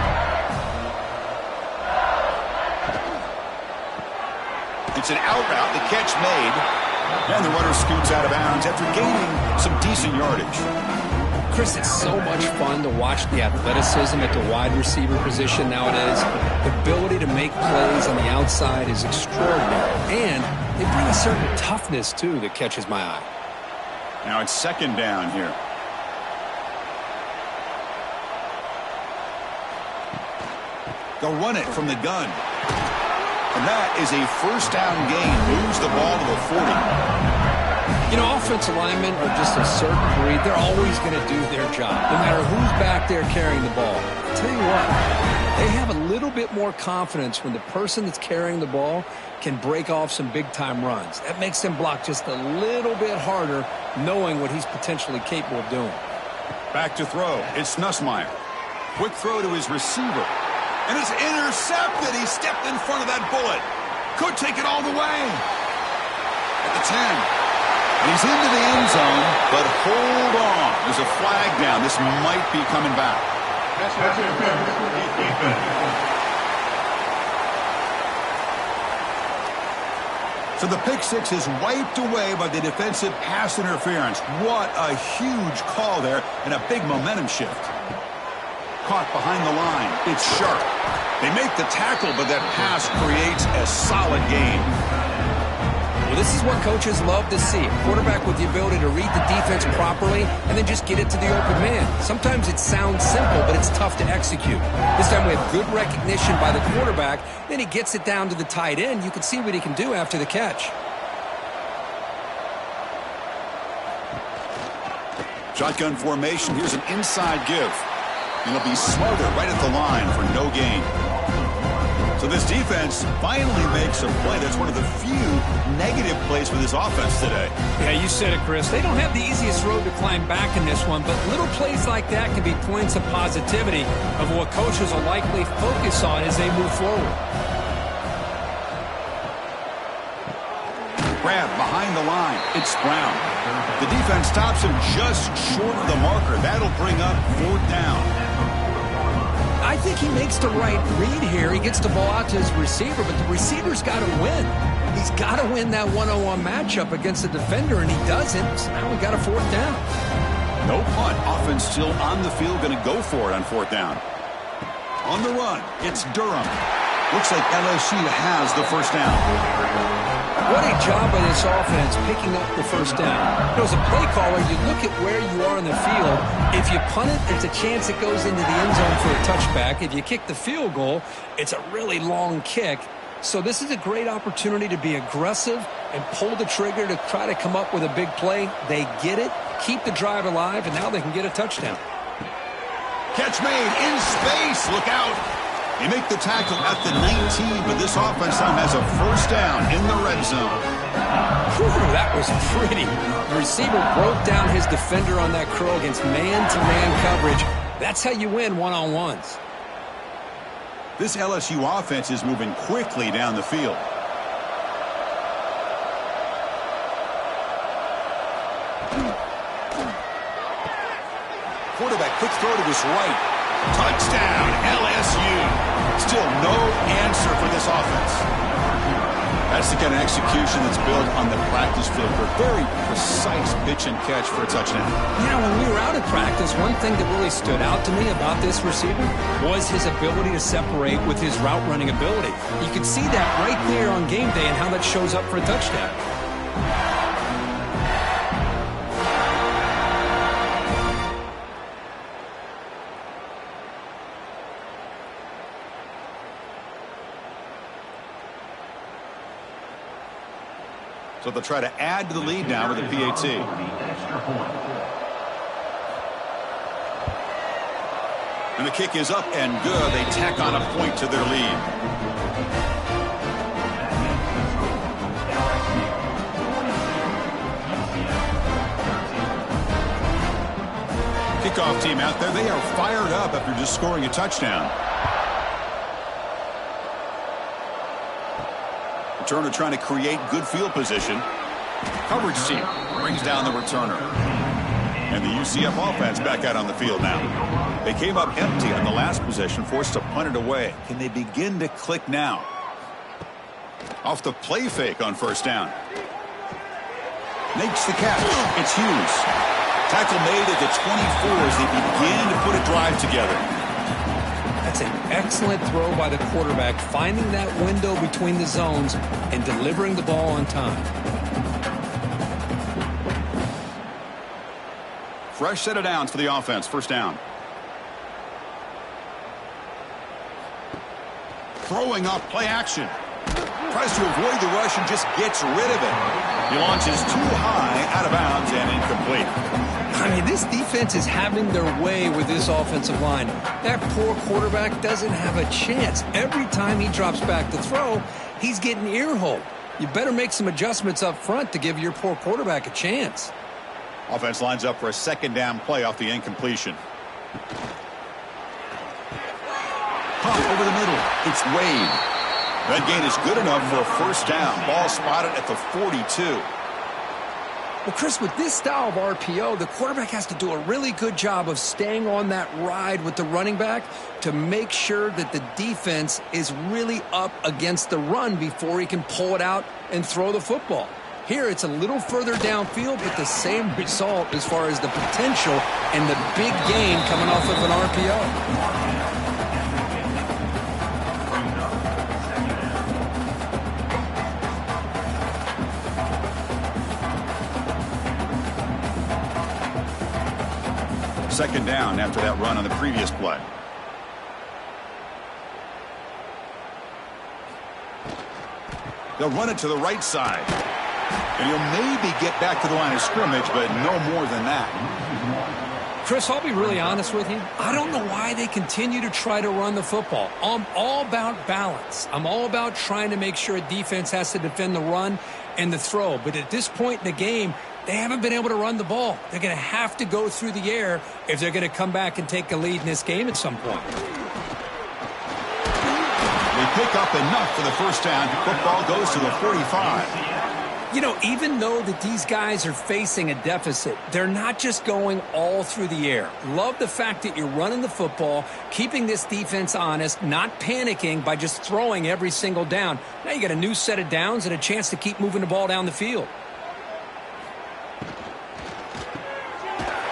It's an out route. The catch made. And the runner scoots out of bounds after gaining some decent yardage. Chris, it's so much fun to watch the athleticism at the wide receiver position nowadays. The ability to make plays on the outside is extraordinary. And they bring a certain toughness, too, that catches my eye. Now it's second down here. They'll run it from the gun. And that is a first down gain. Moves the ball to the 40. You know, offensive linemen are just a certain breed. They're always going to do their job, no matter who's back there carrying the ball. I'll tell you what, they have a little bit more confidence when the person that's carrying the ball can break off some big-time runs. That makes them block just a little bit harder, knowing what he's potentially capable of doing. Back to throw. It's Nussmeier. Quick throw to his receiver. And it's intercepted. He stepped in front of that bullet. Could take it all the way. At the 10. And he's into the end zone, but hold on. There's a flag down. This might be coming back. So the pick six is wiped away by the defensive pass interference. What a huge call there and a big momentum shift. Caught behind the line. It's sharp. They make the tackle, but that pass creates a solid gain. Well, this is what coaches love to see. A quarterback with the ability to read the defense properly and then just get it to the open man. Sometimes it sounds simple, but it's tough to execute. This time we have good recognition by the quarterback. Then he gets it down to the tight end. You can see what he can do after the catch. Shotgun formation. Here's an inside give. And he'll be smothered right at the line for no gain. So this defense finally makes a play. That's one of the few negative plays for this offense today. Yeah, you said it, Chris. They don't have the easiest road to climb back in this one, but little plays like that can be points of positivity of what coaches will likely focus on as they move forward. Grab behind the line. It's Brown. The defense stops him just short of the marker. That'll bring up 4th down. I I think he makes the right read here. He gets the ball out to his receiver, but the receiver's got to win. He's got to win that one-on-one matchup against the defender, and he doesn't. So now we got a 4th down. No punt. Offense still on the field, going to go for it on 4th down. On the run, it's Durham. Looks like LSU has the 1st down. What a job by this offense picking up the 1st down. As a play caller, you look at where you are in the field. If you punt it, there's a chance it goes into the end zone for a touchback. If you kick the field goal, it's a really long kick. So this is a great opportunity to be aggressive and pull the trigger to try to come up with a big play. They get it, keep the drive alive, and now they can get a touchdown. Catch made in space. Look out. They make the tackle at the 19, but this offense now has a 1st down in the red zone. Whew, that was pretty. The receiver broke down his defender on that curl against man-to-man coverage. That's how you win one-on-ones. This LSU offense is moving quickly down the field. Quarterback, quick throw to his right. Touchdown, LSU. Still no answer for this offense. That's the kind of execution that's built on the practice field for a very precise pitch and catch for a touchdown. Yeah, when we were out at practice, one thing that really stood out to me about this receiver was his ability to separate with his route running ability. You can see that right there on game day and how that shows up for a touchdown. So they'll try to add to the lead now with a PAT. And the kick is up and good. They tack on a point to their lead. Kickoff team out there. They are fired up after just scoring a touchdown. Returner trying to create good field position. Coverage team brings down the returner. And the UCF offense back out on the field now. They came up empty on the last possession, forced to punt it away. Can they begin to click now? Off the play fake on 1st down. Makes the catch. It's Hughes. Tackle made at the 24 as they begin to put a drive together. That's an excellent throw by the quarterback, finding that window between the zones and delivering the ball on time. Fresh set of downs for the offense. 1st down. Throwing off play action. Tries to avoid the rush and just gets rid of it. He launches too high, out of bounds, and incomplete. I mean, this defense is having their way with this offensive line. That poor quarterback doesn't have a chance. Every time he drops back to throw, he's getting ear-holed. You better make some adjustments up front to give your poor quarterback a chance. Offense lines up for a 2nd down play off the incompletion. Pump over the middle. It's Wade. That gain is good enough for a 1st down. Ball spotted at the 42. Well, Chris, with this style of RPO, the quarterback has to do a really good job of staying on that ride with the running back to make sure that the defense is really up against the run before he can pull it out and throw the football. Here, it's a little further downfield, but the same result as far as the potential and the big gain coming off of an RPO. Second down after that run on the previous play. They'll run it to the right side. And he'll maybe get back to the line of scrimmage, but no more than that. Chris, I'll be really honest with you. I don't know why they continue to try to run the football. I'm all about balance. I'm all about trying to make sure a defense has to defend the run and the throw. But at this point in the game, they haven't been able to run the ball. They're going to have to go through the air if they're going to come back and take a lead in this game at some point. They pick up enough for the 1st down. Football goes to the 45. You know, even though that these guys are facing a deficit, they're not just going all through the air. Love the fact that you're running the football, keeping this defense honest, not panicking by just throwing every single down. Now you got a new set of downs and a chance to keep moving the ball down the field.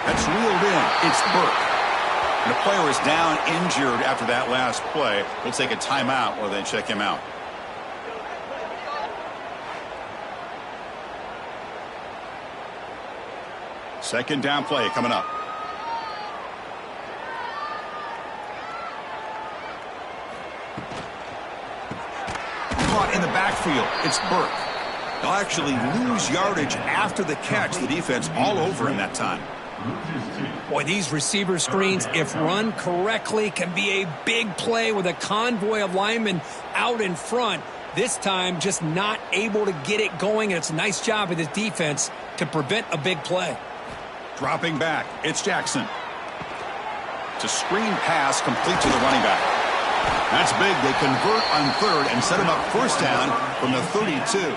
That's reeled in. It's Burke. And the player is down injured after that last play. We'll take a timeout while they check him out. Second down play coming up. Caught in the backfield. It's Burke. They'll actually lose yardage after the catch. The defense all over him that time. Boy, these receiver screens, if run correctly, can be a big play with a convoy of linemen out in front. This time, just not able to get it going, and it's a nice job of this defense to prevent a big play. Dropping back, it's Jackson. It's a screen pass complete to the running back. That's big. They convert on third and set him up first down from the 32.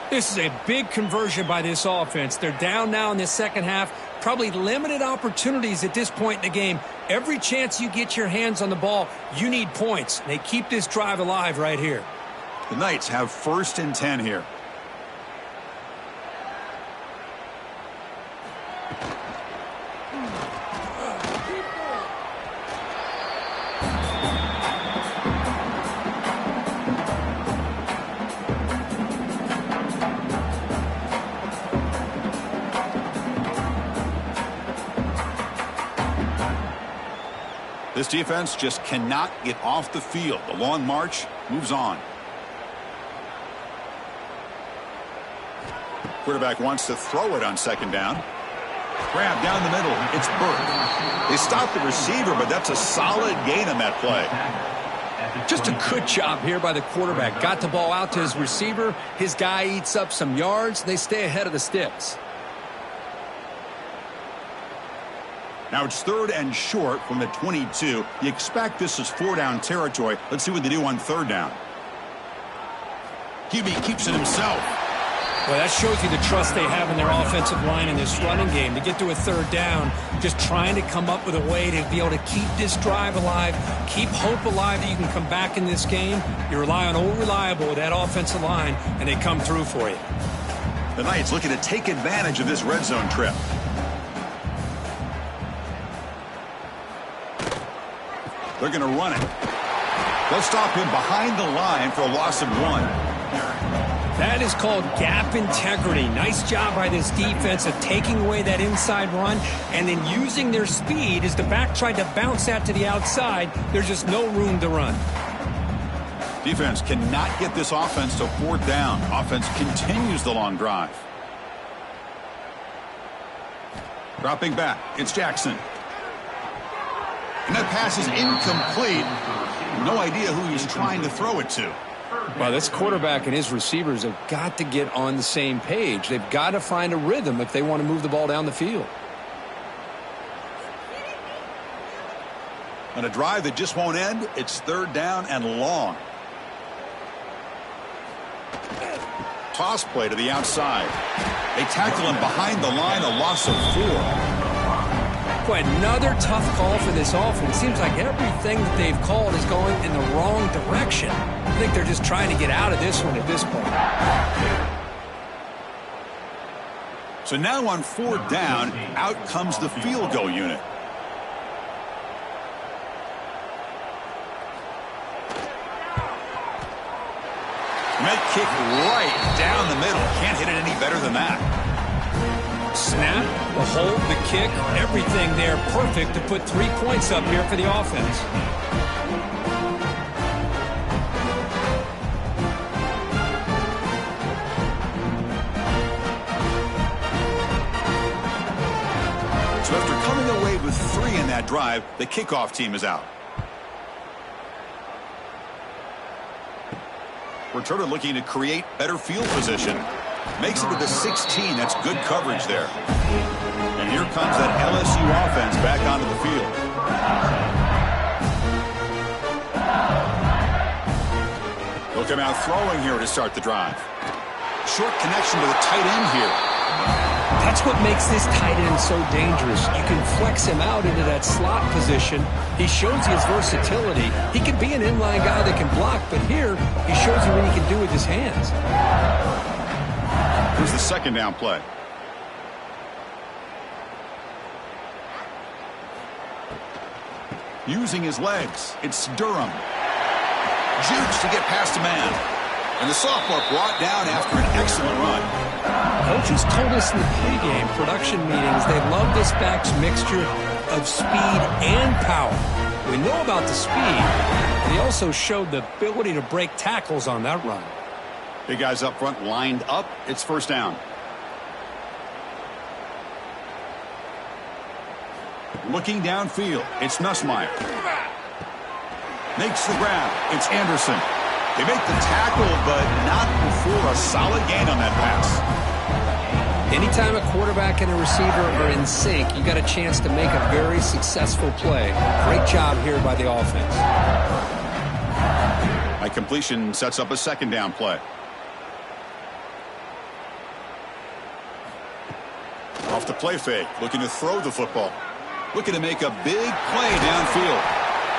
This is a big conversion by this offense. They're down now in the second half. Probably limited opportunities at this point in the game. Every chance you get your hands on the ball, you need points. They keep this drive alive right here. The Knights have 1st and 10 here. This defense just cannot get off the field. The long march moves on. Quarterback wants to throw it on second down. Grab down the middle. It's Burke. They stopped the receiver, but that's a solid gain on that play. Just a good job here by the quarterback. Got the ball out to his receiver. His guy eats up some yards. They stay ahead of the sticks. Now it's 3rd and short from the 22. You expect this is 4-down territory. Let's see what they do on 3rd down. QB keeps it himself. Well, that shows you the trust they have in their offensive line in this running game. To get to a 3rd down, just trying to come up with a way to be able to keep this drive alive, keep hope alive that you can come back in this game. You rely on Old Reliable with that offensive line, and they come through for you. The Knights looking to take advantage of this red zone trip. They're going to run it. They'll stop him behind the line for a loss of 1. That is called gap integrity. Nice job by this defense of taking away that inside run and then using their speed as the back tried to bounce that to the outside. There's just no room to run. Defense cannot get this offense to 4th down. Offense continues the long drive. Dropping back, it's Jackson. And that pass is incomplete. No idea who he's trying to throw it to. Well, this quarterback and his receivers have got to get on the same page. They've got to find a rhythm if they want to move the ball down the field. On a drive that just won't end, it's 3rd down and long. Toss play to the outside. They tackle him behind the line, a loss of 4. Boy, another tough call for this offense. Seems like everything that they've called is going in the wrong direction. I think they're just trying to get out of this one at this point. So now on 4th down, out comes the field goal unit. And that kick right down the middle. Can't hit it any better than that. Snap, the hold, the kick, everything there perfect to put 3 points up here for the offense. So after coming away with 3 in that drive, the kickoff team is out. Returner looking to create better field position. Makes it to the 16. That's good coverage there. And here comes that LSU offense back onto the field. They'll come out throwing here to start the drive. Short connection to the tight end here. That's what makes this tight end so dangerous. You can flex him out into that slot position. He shows you his versatility. He can be an inline guy that can block, but here he shows you what he can do with his hands. Here's the second down play. Using his legs, it's Durham. Jukes to get past a man. And the sophomore brought down after an excellent run. Coaches told us in the pregame production meetings they love this back's mixture of speed and power. We know about the speed, but he also showed the ability to break tackles on that run. Big guys up front lined up. It's first down. Looking downfield, it's Nussmeier. Makes the grab. It's Anderson. They make the tackle, but not before a solid gain on that pass. Anytime a quarterback and a receiver are in sync, you got a chance to make a very successful play. Great job here by the offense. My completion sets up a second down play. Off the play fake, looking to throw the football. Looking to make a big play downfield.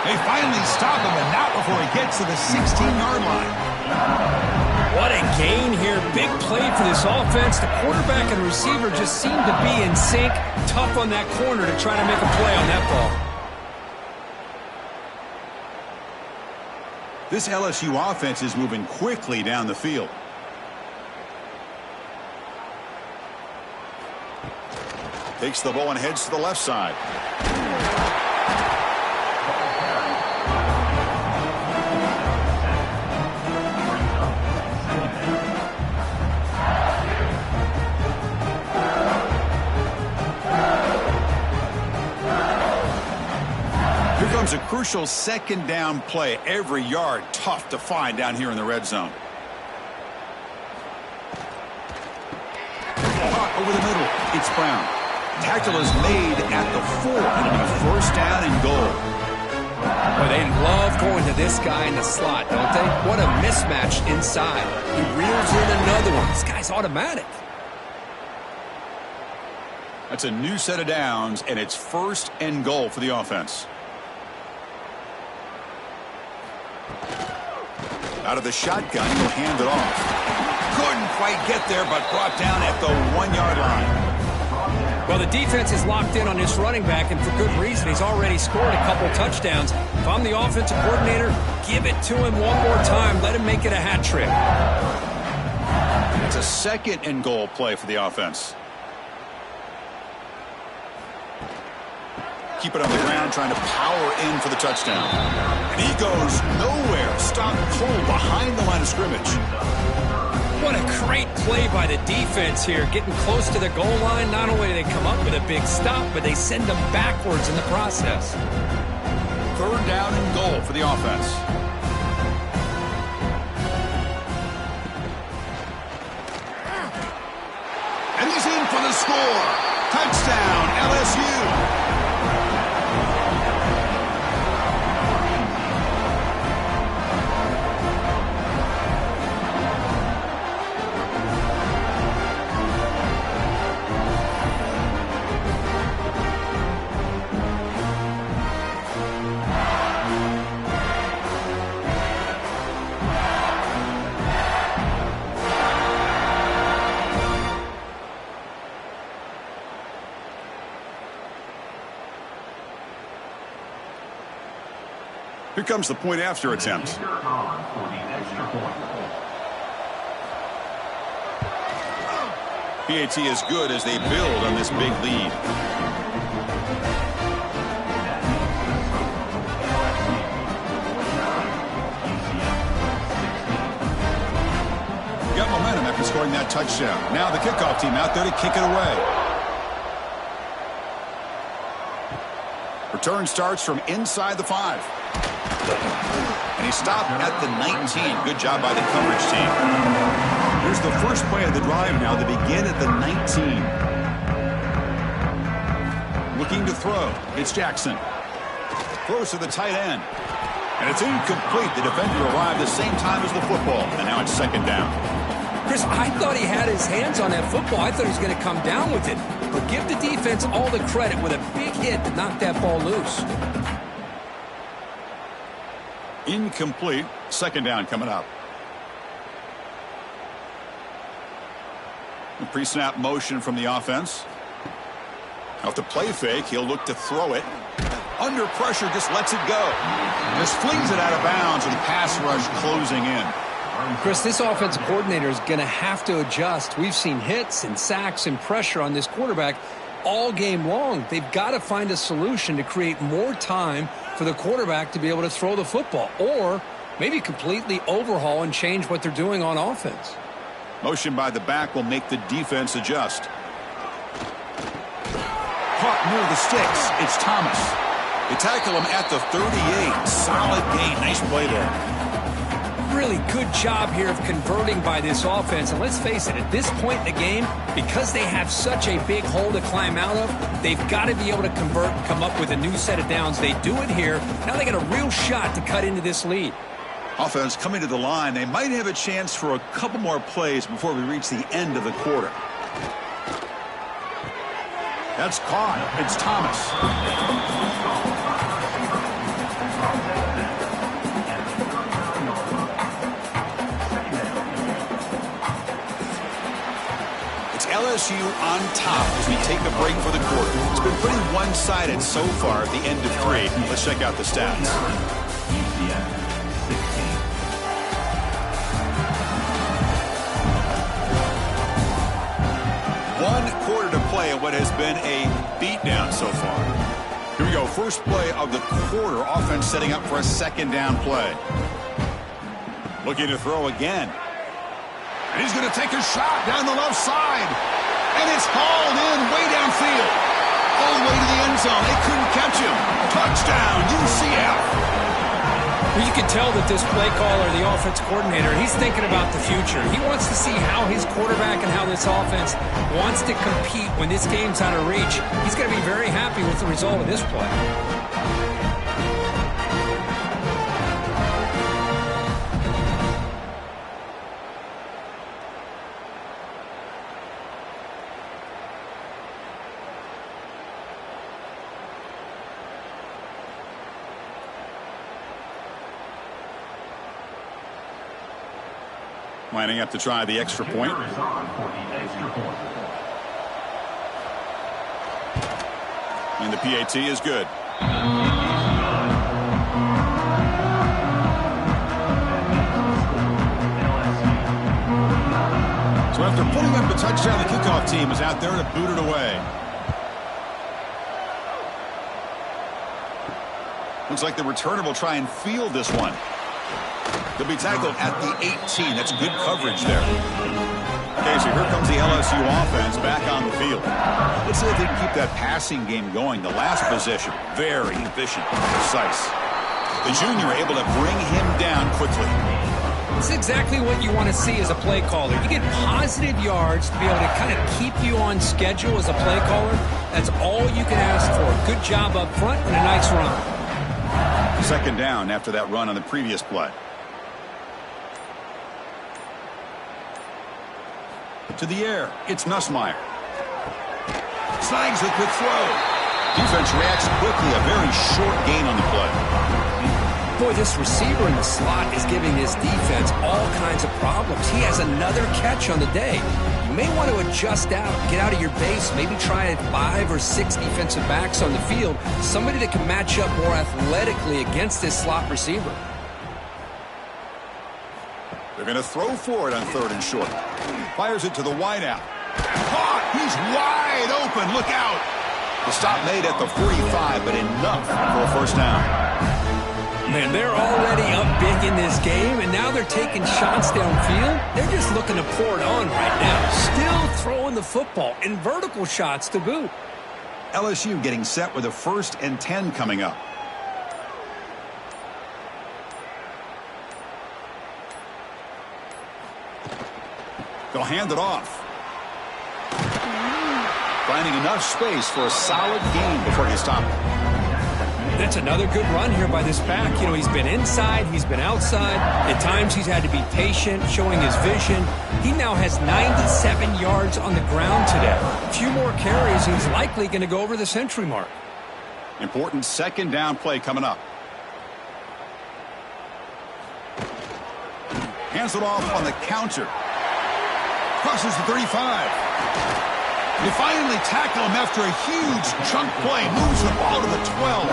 They finally stop him, and not before he gets to the 16-yard line. What a gain here. Big play for this offense. The quarterback and receiver just seem to be in sync. Tough on that corner to try to make a play on that ball. This LSU offense is moving quickly down the field. Takes the ball and heads to the left side. Here comes a crucial second down play. Every yard tough to find down here in the red zone. Caught over the middle. It's Brown. Tackle is made at the 4, and it'll be first down and goal. Well, they love going to this guy in the slot, don't they? What a mismatch inside. He reels in another one. This guy's automatic. That's a new set of downs, and it's first and goal for the offense. Out of the shotgun, he'll hand it off. Couldn't quite get there, but brought down at the 1-yard line. Well, the defense is locked in on this running back, and for good reason. He's already scored a couple touchdowns. If I'm the offensive coordinator, give it to him one more time. Let him make it a hat trick. It's a second and goal play for the offense. Keep it on the ground, trying to power in for the touchdown. And he goes nowhere. Stopped cold behind the line of scrimmage. What a great play by the defense here. Getting close to the goal line, not only do they come up with a big stop, but they send them backwards in the process. Third down and goal for the offense. And he's in for the score. Touchdown, LSU. Here comes the point after attempt. PAT is good as they build on this big lead. Got momentum after scoring that touchdown. Now the kickoff team out there to kick it away. Return starts from inside the 5. And he stopped at the 19. Good job by the coverage team. Here's the first play of the drive now to begin at the 19. Looking to throw. It's Jackson. Throws to the tight end. And it's incomplete. The defender arrived the same time as the football. And now it's second down. Chris, I thought he had his hands on that football. I thought he was going to come down with it. But give the defense all the credit with a big hit to knock that ball loose. Incomplete. Second down coming up. A pre-snap motion from the offense. Off the play fake, he'll look to throw it. Under pressure, just lets it go. Just flings it out of bounds with the pass rush closing in. Chris, this offensive coordinator is going to have to adjust. We've seen hits and sacks and pressure on this quarterback all game long. They've got to find a solution to create more time for the quarterback to be able to throw the football, or maybe completely overhaul and change what they're doing on offense. Motion by the back will make the defense adjust. Caught near the sticks. It's Thomas. They tackle him at the 38. Solid gain. Nice play there. Really good job here of converting by this offense. And let's face it, at this point in the game, because they have such a big hole to climb out of, they've got to be able to convert and come up with a new set of downs. They do it here. Now they got a real shot to cut into this lead. Offense coming to the line. They might have a chance for a couple more plays before we reach the end of the quarter. That's caught. It's Thomas. It's LSU on top as we take a break for the quarter. It's been pretty one-sided so far at the end of 3. Let's check out the stats. UCF 16. One quarter to play in what has been a beatdown so far. Here we go. First play of the quarter. Offense setting up for a second down play. Looking to throw again. And he's going to take a shot down the left side. And it's hauled in way downfield. All the way to the end zone. They couldn't catch him. Touchdown, UCF. Well, you can tell that this play caller, the offense coordinator, he's thinking about the future. He wants to see how his quarterback and how this offense wants to compete when this game's out of reach. He's going to be very happy with the result of this play. Lining up to try the extra point. And the PAT is good. So after putting up the touchdown, the kickoff team is out there to boot it away. Looks like the returner will try and field this one. They'll be tackled at the 18. That's good coverage there. Okay, so here comes the LSU offense back on the field. Let's see if they can keep that passing game going. The last possession, very efficient and precise. The junior able to bring him down quickly. It's exactly what you want to see as a play caller. You get positive yards to be able to kind of keep you on schedule as a play caller. That's all you can ask for. Good job up front and a nice run. Second down after that run on the previous play. To the air, it's Nussmeier. Snags the quick throw. Defense reacts quickly, a very short gain on the play. Boy, this receiver in the slot is giving his defense all kinds of problems. He has another catch on the day. You may want to adjust out, get out of your base, maybe try 5 or 6 defensive backs on the field, somebody that can match up more athletically against this slot receiver. They're going to throw for it on 3rd and short. Fires it to the wideout. Caught! He's wide open. Look out! The stop made at the 45, but enough for a first down. Man, they're already up big in this game, and now they're taking shots downfield. They're just looking to pour it on right now. Still throwing the football, and vertical shots to boot. LSU getting set with a 1st and 10 coming up. They'll hand it off. Finding enough space for a solid gain before you stop it. That's another good run here by this back. You know, he's been inside, he's been outside. At times he's had to be patient, showing his vision. He now has 97 yards on the ground today. A few more carries, he's likely going to go over the century mark. Important second down play coming up. Hands it off on the counter. Crosses the 35. They finally tackle him after a huge chunk play. Moves the ball to the 12.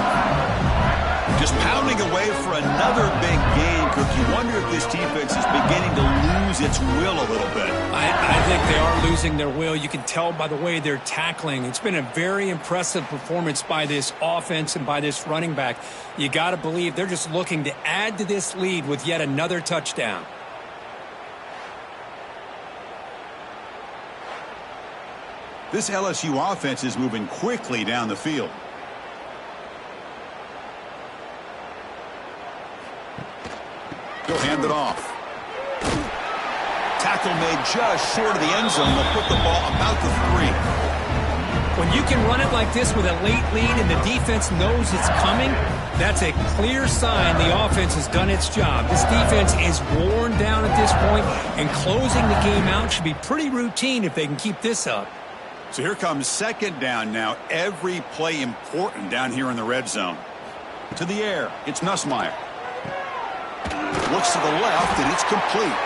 Just pounding away for another big gain, Cook. You wonder if this defense is beginning to lose its will a little bit. I think they are losing their will. You can tell by the way they're tackling. It's been a very impressive performance by this offense and by this running back. You got to believe they're just looking to add to this lead with yet another touchdown. This LSU offense is moving quickly down the field. He'll hand it off. Tackle made just short of the end zone. They'll put the ball about the 3. When you can run it like this with a late lead and the defense knows it's coming, that's a clear sign the offense has done its job. This defense is worn down at this point, and closing the game out should be pretty routine if they can keep this up. So here comes second down now. Every play important down here in the red zone. To the air, it's Nussmeier. Looks to the left, and it's complete.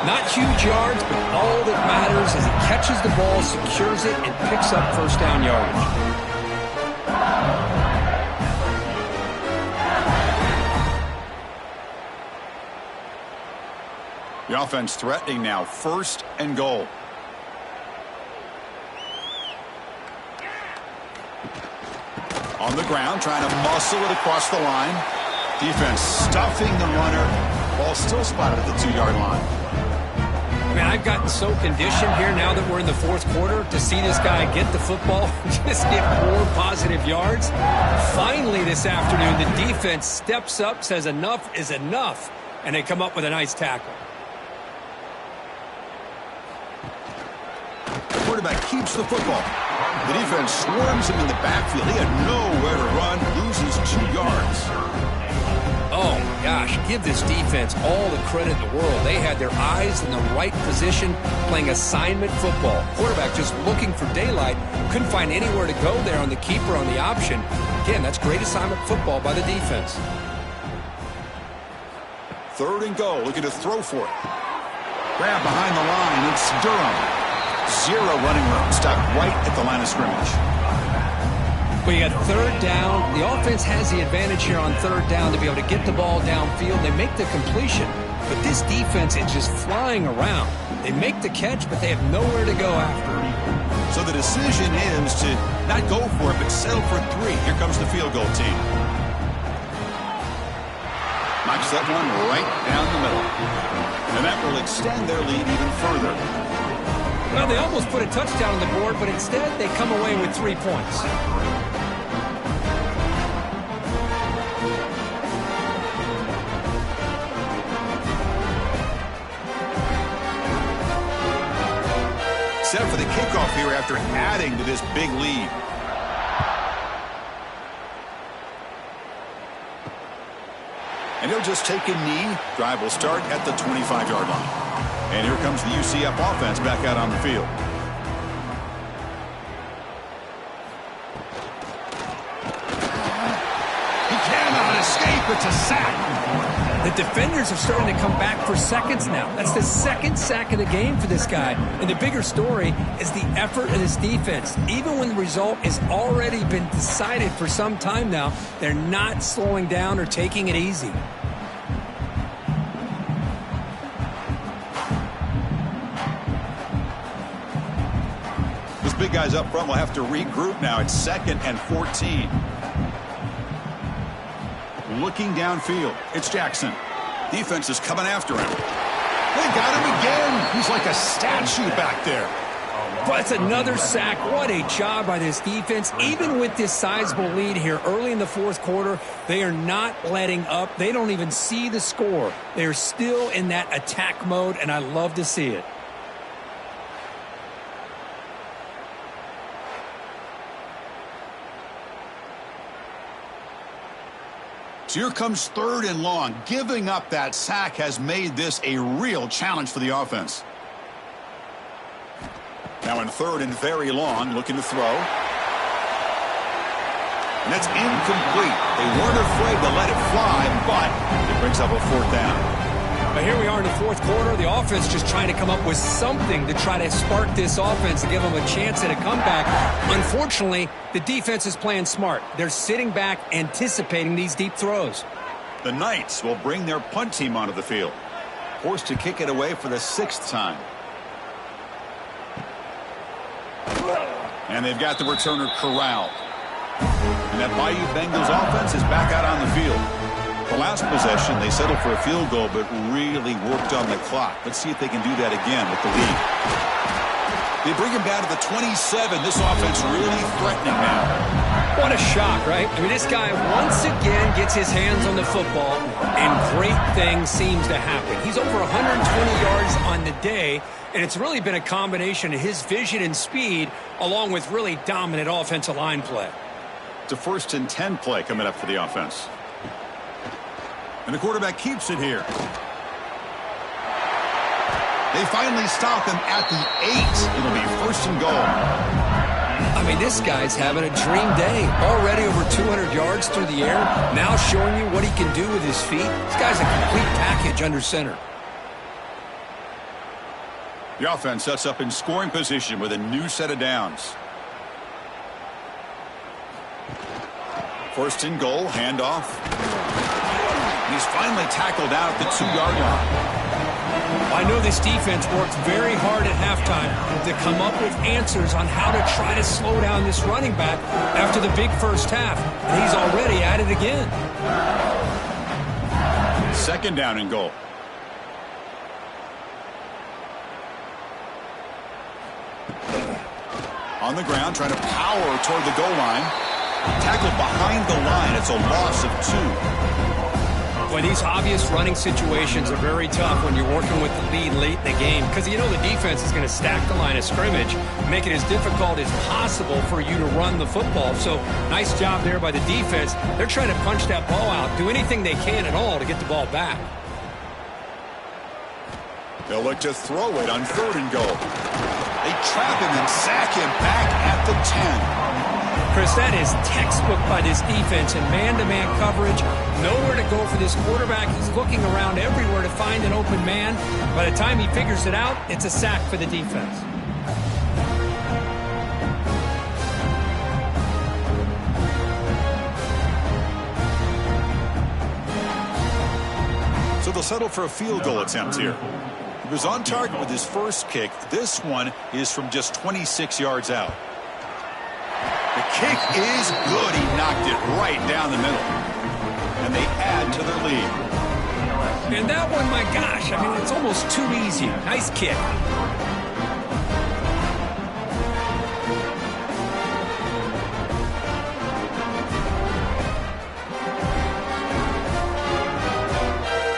Not huge yards, but all that matters is he catches the ball, secures it, and picks up first down yardage. The offense threatening now, 1st and goal. On the ground, trying to muscle it across the line. Defense stuffing the runner. Ball still spotted at the 2-yard line. Man, I've gotten so conditioned here now that we're in the 4th quarter to see this guy get the football and just get more positive yards. Finally this afternoon, the defense steps up, says enough is enough, and they come up with a nice tackle. The quarterback keeps the football. The defense swarms him in the backfield. He had nowhere to run, loses 2 yards. Oh, my gosh, give this defense all the credit in the world. They had their eyes in the right position, playing assignment football. Quarterback just looking for daylight, couldn't find anywhere to go there on the keeper on the option. Again, that's great assignment football by the defense. 3rd and goal, looking to throw for it. Grab behind the line, it's Durham. 0 running room, stopped right at the line of scrimmage. Well, you got 3rd down. The offense has the advantage here on 3rd down to be able to get the ball downfield. They make the completion, but this defense is just flying around. They make the catch, but they have nowhere to go after. So the decision is to not go for it, but settle for 3. Here comes the field goal team. Knocks that one right down the middle. And that will extend their lead even further. Well, they almost put a touchdown on the board, but instead they come away with 3 points. Set for the kickoff here after adding to this big lead. And he'll just take a knee. Drive will start at the 25-yard line. And here comes the UCF offense back out on the field. He cannot escape. It's a sack. The defenders are starting to come back for seconds now. That's the 2nd sack of the game for this guy. And the bigger story is the effort of this defense. Even when the result has already been decided for some time now, they're not slowing down or taking it easy. Big guys up front will have to regroup now. It's 2nd and 14. Looking downfield, it's Jackson. Defense is coming after him. They got him again. He's like a statue back there. But it's another sack. What a job by this defense. Even with this sizable lead here early in the 4th quarter, they are not letting up. They don't even see the score. They're still in that attack mode, and I love to see it. So here comes 3rd and long. Giving up that sack has made this a real challenge for the offense. Now in 3rd and very long, looking to throw. And that's incomplete. They weren't afraid to let it fly, but it brings up a 4th down. But here we are in the 4th quarter. The offense just trying to come up with something to try to spark this offense and give them a chance at a comeback. Unfortunately, the defense is playing smart. They're sitting back, anticipating these deep throws. The Knights will bring their punt team onto the field. Forced to kick it away for the 6th time. And they've got the returner corralled. And that Bayou Bengals offense is back out on the field. The last possession, they settled for a field goal, but really worked on the clock. Let's see if they can do that again with the lead. They bring him down to the 27. This offense really threatening now. What a shock, right? I mean, this guy once again gets his hands on the football, and great things seems to happen. He's over 120 yards on the day, and it's really been a combination of his vision and speed, along with really dominant offensive line play. It's a 1st and 10 play coming up for the offense. And the quarterback keeps it here. They finally stop him at the 8. It'll be 1st and goal. I mean, this guy's having a dream day. Already over 200 yards through the air. Now showing you what he can do with his feet. This guy's a complete package under center. The offense sets up in scoring position with a new set of downs. 1st and goal, handoff. He's finally tackled out at the 2-yard line. I know this defense worked very hard at halftime to come up with answers on how to try to slow down this running back after the big first half. And he's already at it again. 2nd down and goal. On the ground, trying to power toward the goal line. Tackled behind the line. It's a loss of 2. Boy, these obvious running situations are very tough when you're working with the lead late in the game, because you know the defense is going to stack the line of scrimmage, make it as difficult as possible for you to run the football. So nice job there by the defense. They're trying to punch that ball out, do anything they can at all to get the ball back. They'll look to throw it on 3rd and goal. They trap him and sack him back at the 10. Chris, that is textbook by this defense in man-to-man coverage. Nowhere to go for this quarterback. He's looking around everywhere to find an open man. By the time he figures it out, it's a sack for the defense. So they'll settle for a field goal attempt here. He was on target with his first kick. This one is from just 26 yards out. The kick is good. He knocked it right down the middle. And they add to their lead. And that one, my gosh, I mean, it's almost too easy. Nice kick.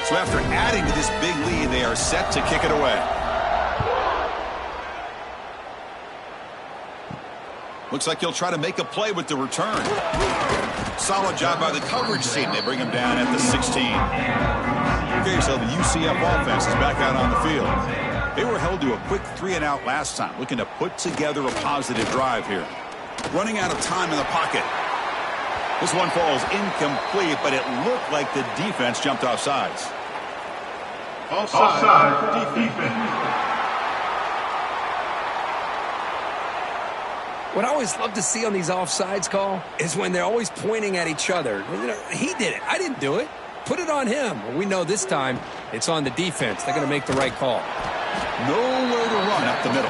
So after adding to this big lead, they are set to kick it away. Looks like he'll try to make a play with the return. Solid job by the coverage team. They bring him down at the 16. Okay, so the UCF offense is back out on the field. They were held to a quick 3-and-out last time, looking to put together a positive drive here. Running out of time in the pocket. This one falls incomplete, but it looked like the defense jumped off sides. Offside, defense. What I always love to see on these offsides call is when they're always pointing at each other. You know, he did it. I didn't do it. Put it on him. Well, we know this time it's on the defense. They're going to make the right call. Nowhere to run up the middle.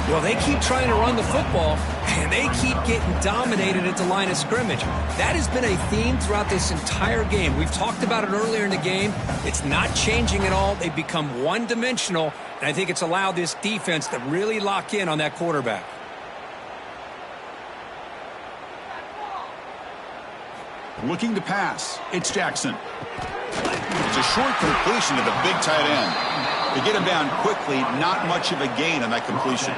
Well, they keep trying to run the football, and they keep getting dominated at the line of scrimmage. That has been a theme throughout this entire game. We've talked about it earlier in the game. It's not changing at all. They've become one-dimensional, and I think it's allowed this defense to really lock in on that quarterback. Looking to pass. It's Jackson. It's a short completion to the big tight end. They get him down quickly. Not much of a gain on that completion.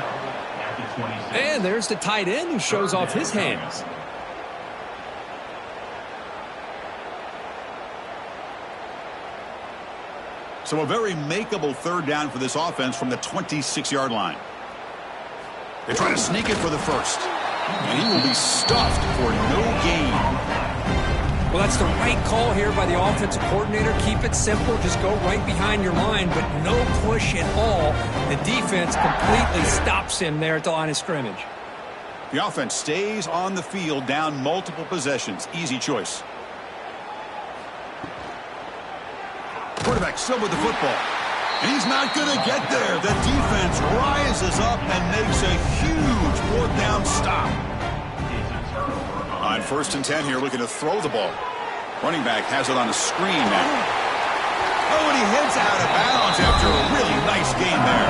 And there's the tight end who shows off his hands. So a very makeable third down for this offense from the 26-yard line. They're trying to sneak it for the first. And he will be stuffed for no gain. Well, that's the right call here by the offensive coordinator. Keep it simple. Just go right behind your line, but no push at all. The defense completely stops him there at the line of scrimmage. The offense stays on the field, down multiple possessions. Easy choice. Quarterback still with the football. And he's not going to get there. The defense rises up and makes a huge fourth down stop. On 1st and 10 here, looking to throw the ball. Running back has it on a screen now. Oh, and he heads out of bounds after a really nice gain there.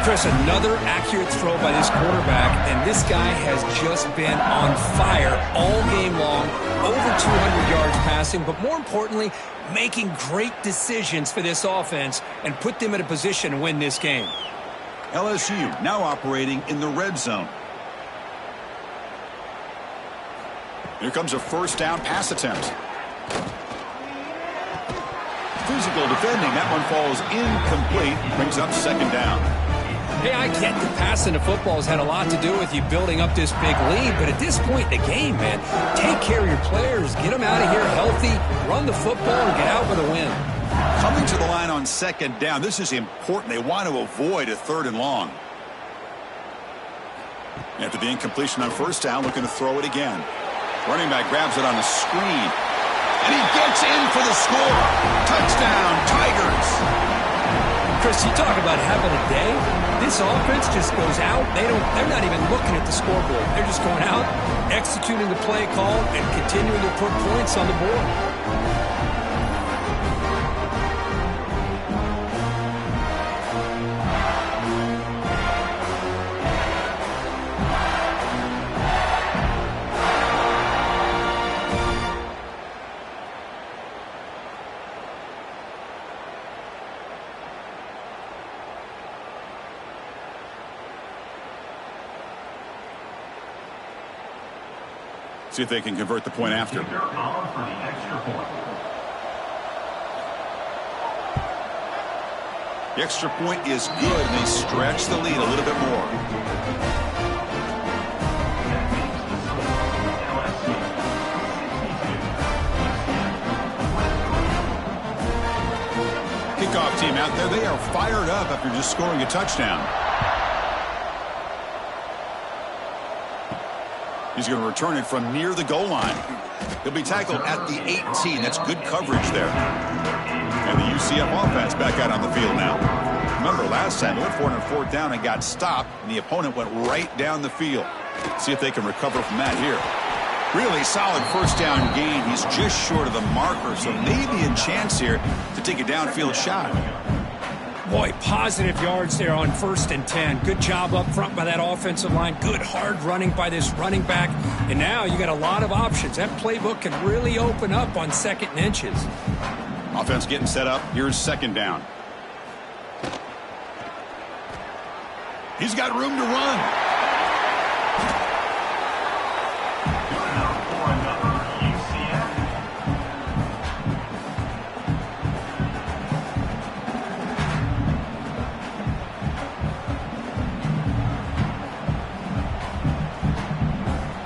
Chris, another accurate throw by this quarterback, and this guy has just been on fire all game long. Over 200 yards passing, but more importantly, making great decisions for this offense and put them in a position to win this game. LSU now operating in the red zone. Here comes a first down pass attempt. Physical defending. That one falls incomplete. Brings up 2nd down. Hey, I get that passing the football has had a lot to do with you building up this big lead, but at this point in the game, man, take care of your players, get them out of here healthy, run the football, and get out with a win. Coming to the line on 2nd down. This is important. They want to avoid a 3rd and long. After the incompletion on 1st down, looking to throw it again. Running back grabs it on the screen. And he gets in for the score. Touchdown, Tigers. Chris, you talk about having a day. This offense just goes out. They're not even looking at the scoreboard. They're just going out, executing the play call, and continuing to put points on the board. See if they can convert the point after. The extra point is good, and they stretch the lead a little bit more. Kickoff team out there. They are fired up after just scoring a touchdown. He's going to return it from near the goal line. He'll be tackled at the 18. That's good coverage there. And the UCF offense back out on the field now. Remember, last time they went for it on 4th down and got stopped, and the opponent went right down the field. See if they can recover from that here. Really solid 1st down gain. He's just short of the marker, so maybe a chance here to take a downfield shot. Boy, positive yards there on 1st and 10. Good job up front by that offensive line. Good hard running by this running back. And now you got a lot of options. That playbook can really open up on 2nd and inches. Offense getting set up. Here's 2nd down. He's got room to run.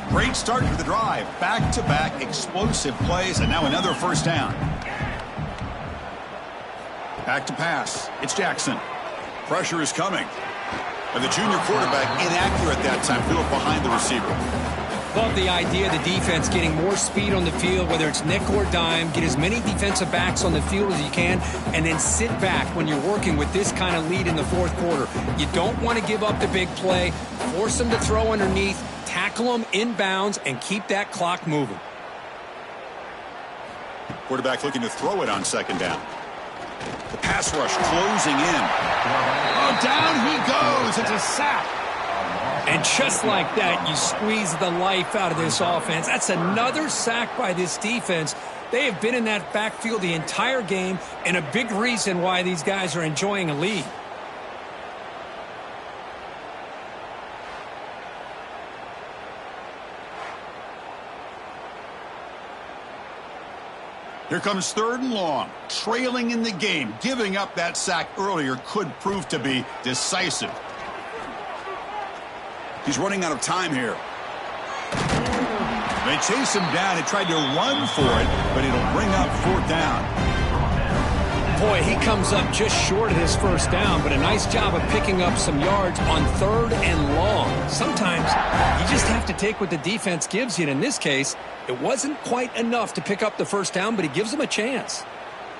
Great start to the drive. Back-to-back explosive plays, and now another 1st down. Back to pass. It's Jackson. Pressure is coming. And the junior quarterback inaccurate that time. Threw it behind the receiver. Love the idea of the defense getting more speed on the field, whether it's nickel or dime. Get as many defensive backs on the field as you can, and then sit back when you're working with this kind of lead in the 4th quarter. You don't want to give up the big play. Force them to throw underneath, tackle them inbounds, and keep that clock moving. Quarterback looking to throw it on 2nd down. The pass rush closing in. Oh, down he goes. It's a sack. And just like that, you squeeze the life out of this offense. That's another sack by this defense. They have been in that backfield the entire game, and a big reason why these guys are enjoying a lead. Here comes 3rd and long. Trailing in the game. Giving up that sack earlier could prove to be decisive. He's running out of time here. They chase him down. They tried to run for it, but it'll bring up 4th down. Boy, he comes up just short of his 1st down, but a nice job of picking up some yards on 3rd and long. Sometimes you just have to take what the defense gives you, and in this case, it wasn't quite enough to pick up the 1st down, but he gives them a chance.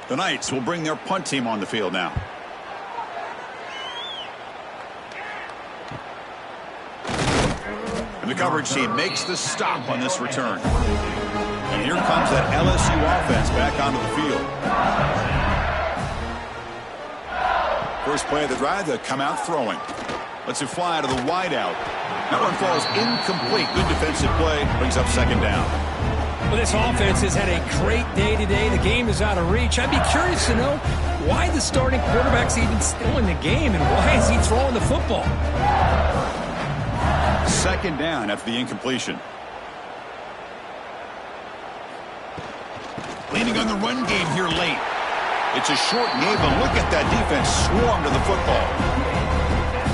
The Knights will bring their punt team on the field now. And the coverage team makes the stop on this return. And here comes that LSU offense back onto the field. First play of the drive, they'll come out throwing. Lets it fly to the wideout. That one falls incomplete. Good defensive play. Brings up 2nd down. Well, this offense has had a great day today. The game is out of reach. I'd be curious to know why the starting quarterback's even still in the game and why is he throwing the football? 2nd down after the incompletion. Leaning on the run game here late. It's a short game, but look at that defense swarm to the football.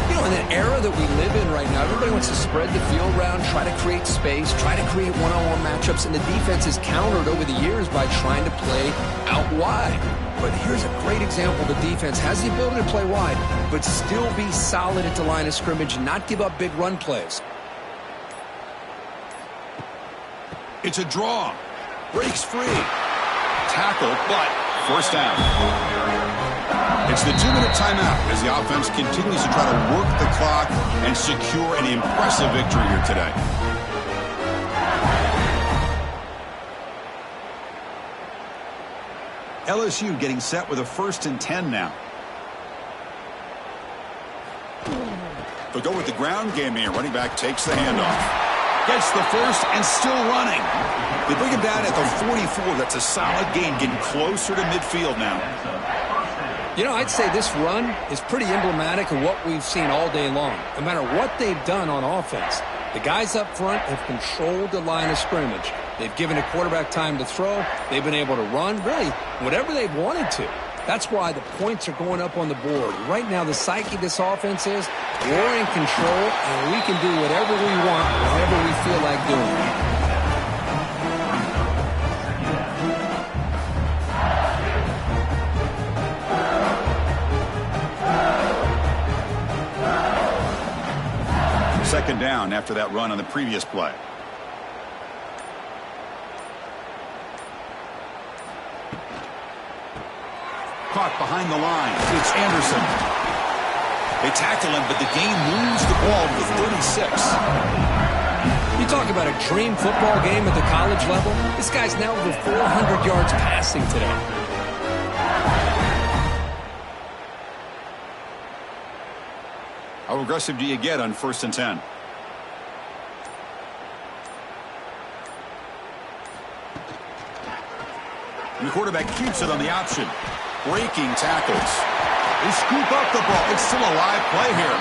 You know, in the era that we live in right now, everybody wants to spread the field around, try to create space, try to create one-on-one matchups, and the defense is countered over the years by trying to play out wide. But here's a great example. The defense has the ability to play wide, but still be solid at the line of scrimmage and not give up big run plays. It's a draw. Breaks free. Tackle, but 1st down. It's the 2-minute timeout as the offense continues to try to work the clock and secure an impressive victory here today. LSU getting set with a 1st and 10 now. They'll go with the ground game here. Running back takes the handoff. Gets the 1st and still running. They bring him down at the 44. That's a solid gain, getting closer to midfield now. You know, I'd say this run is pretty emblematic of what we've seen all day long. No matter what they've done on offense, the guys up front have controlled the line of scrimmage. They've given the quarterback time to throw. They've been able to run, really, whatever they've wanted to. That's why the points are going up on the board. Right now, the psyche of this offense is we're in control, and we can do whatever we want, whenever we feel like doing it. Second down after that run on the previous play. Caught behind the line. It's Anderson. They tackle him, but the game moves the ball to the 36. You talk about a dream football game at the college level. This guy's now over 400 yards passing today. How aggressive do you get on 1st and 10? And the quarterback keeps it on the option. Breaking tackles. They scoop up the ball. It's still a live play here.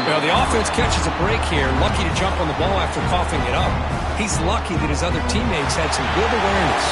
Well, the offense catches a break here. Lucky to jump on the ball after coughing it up. He's lucky that his other teammates had some good awareness.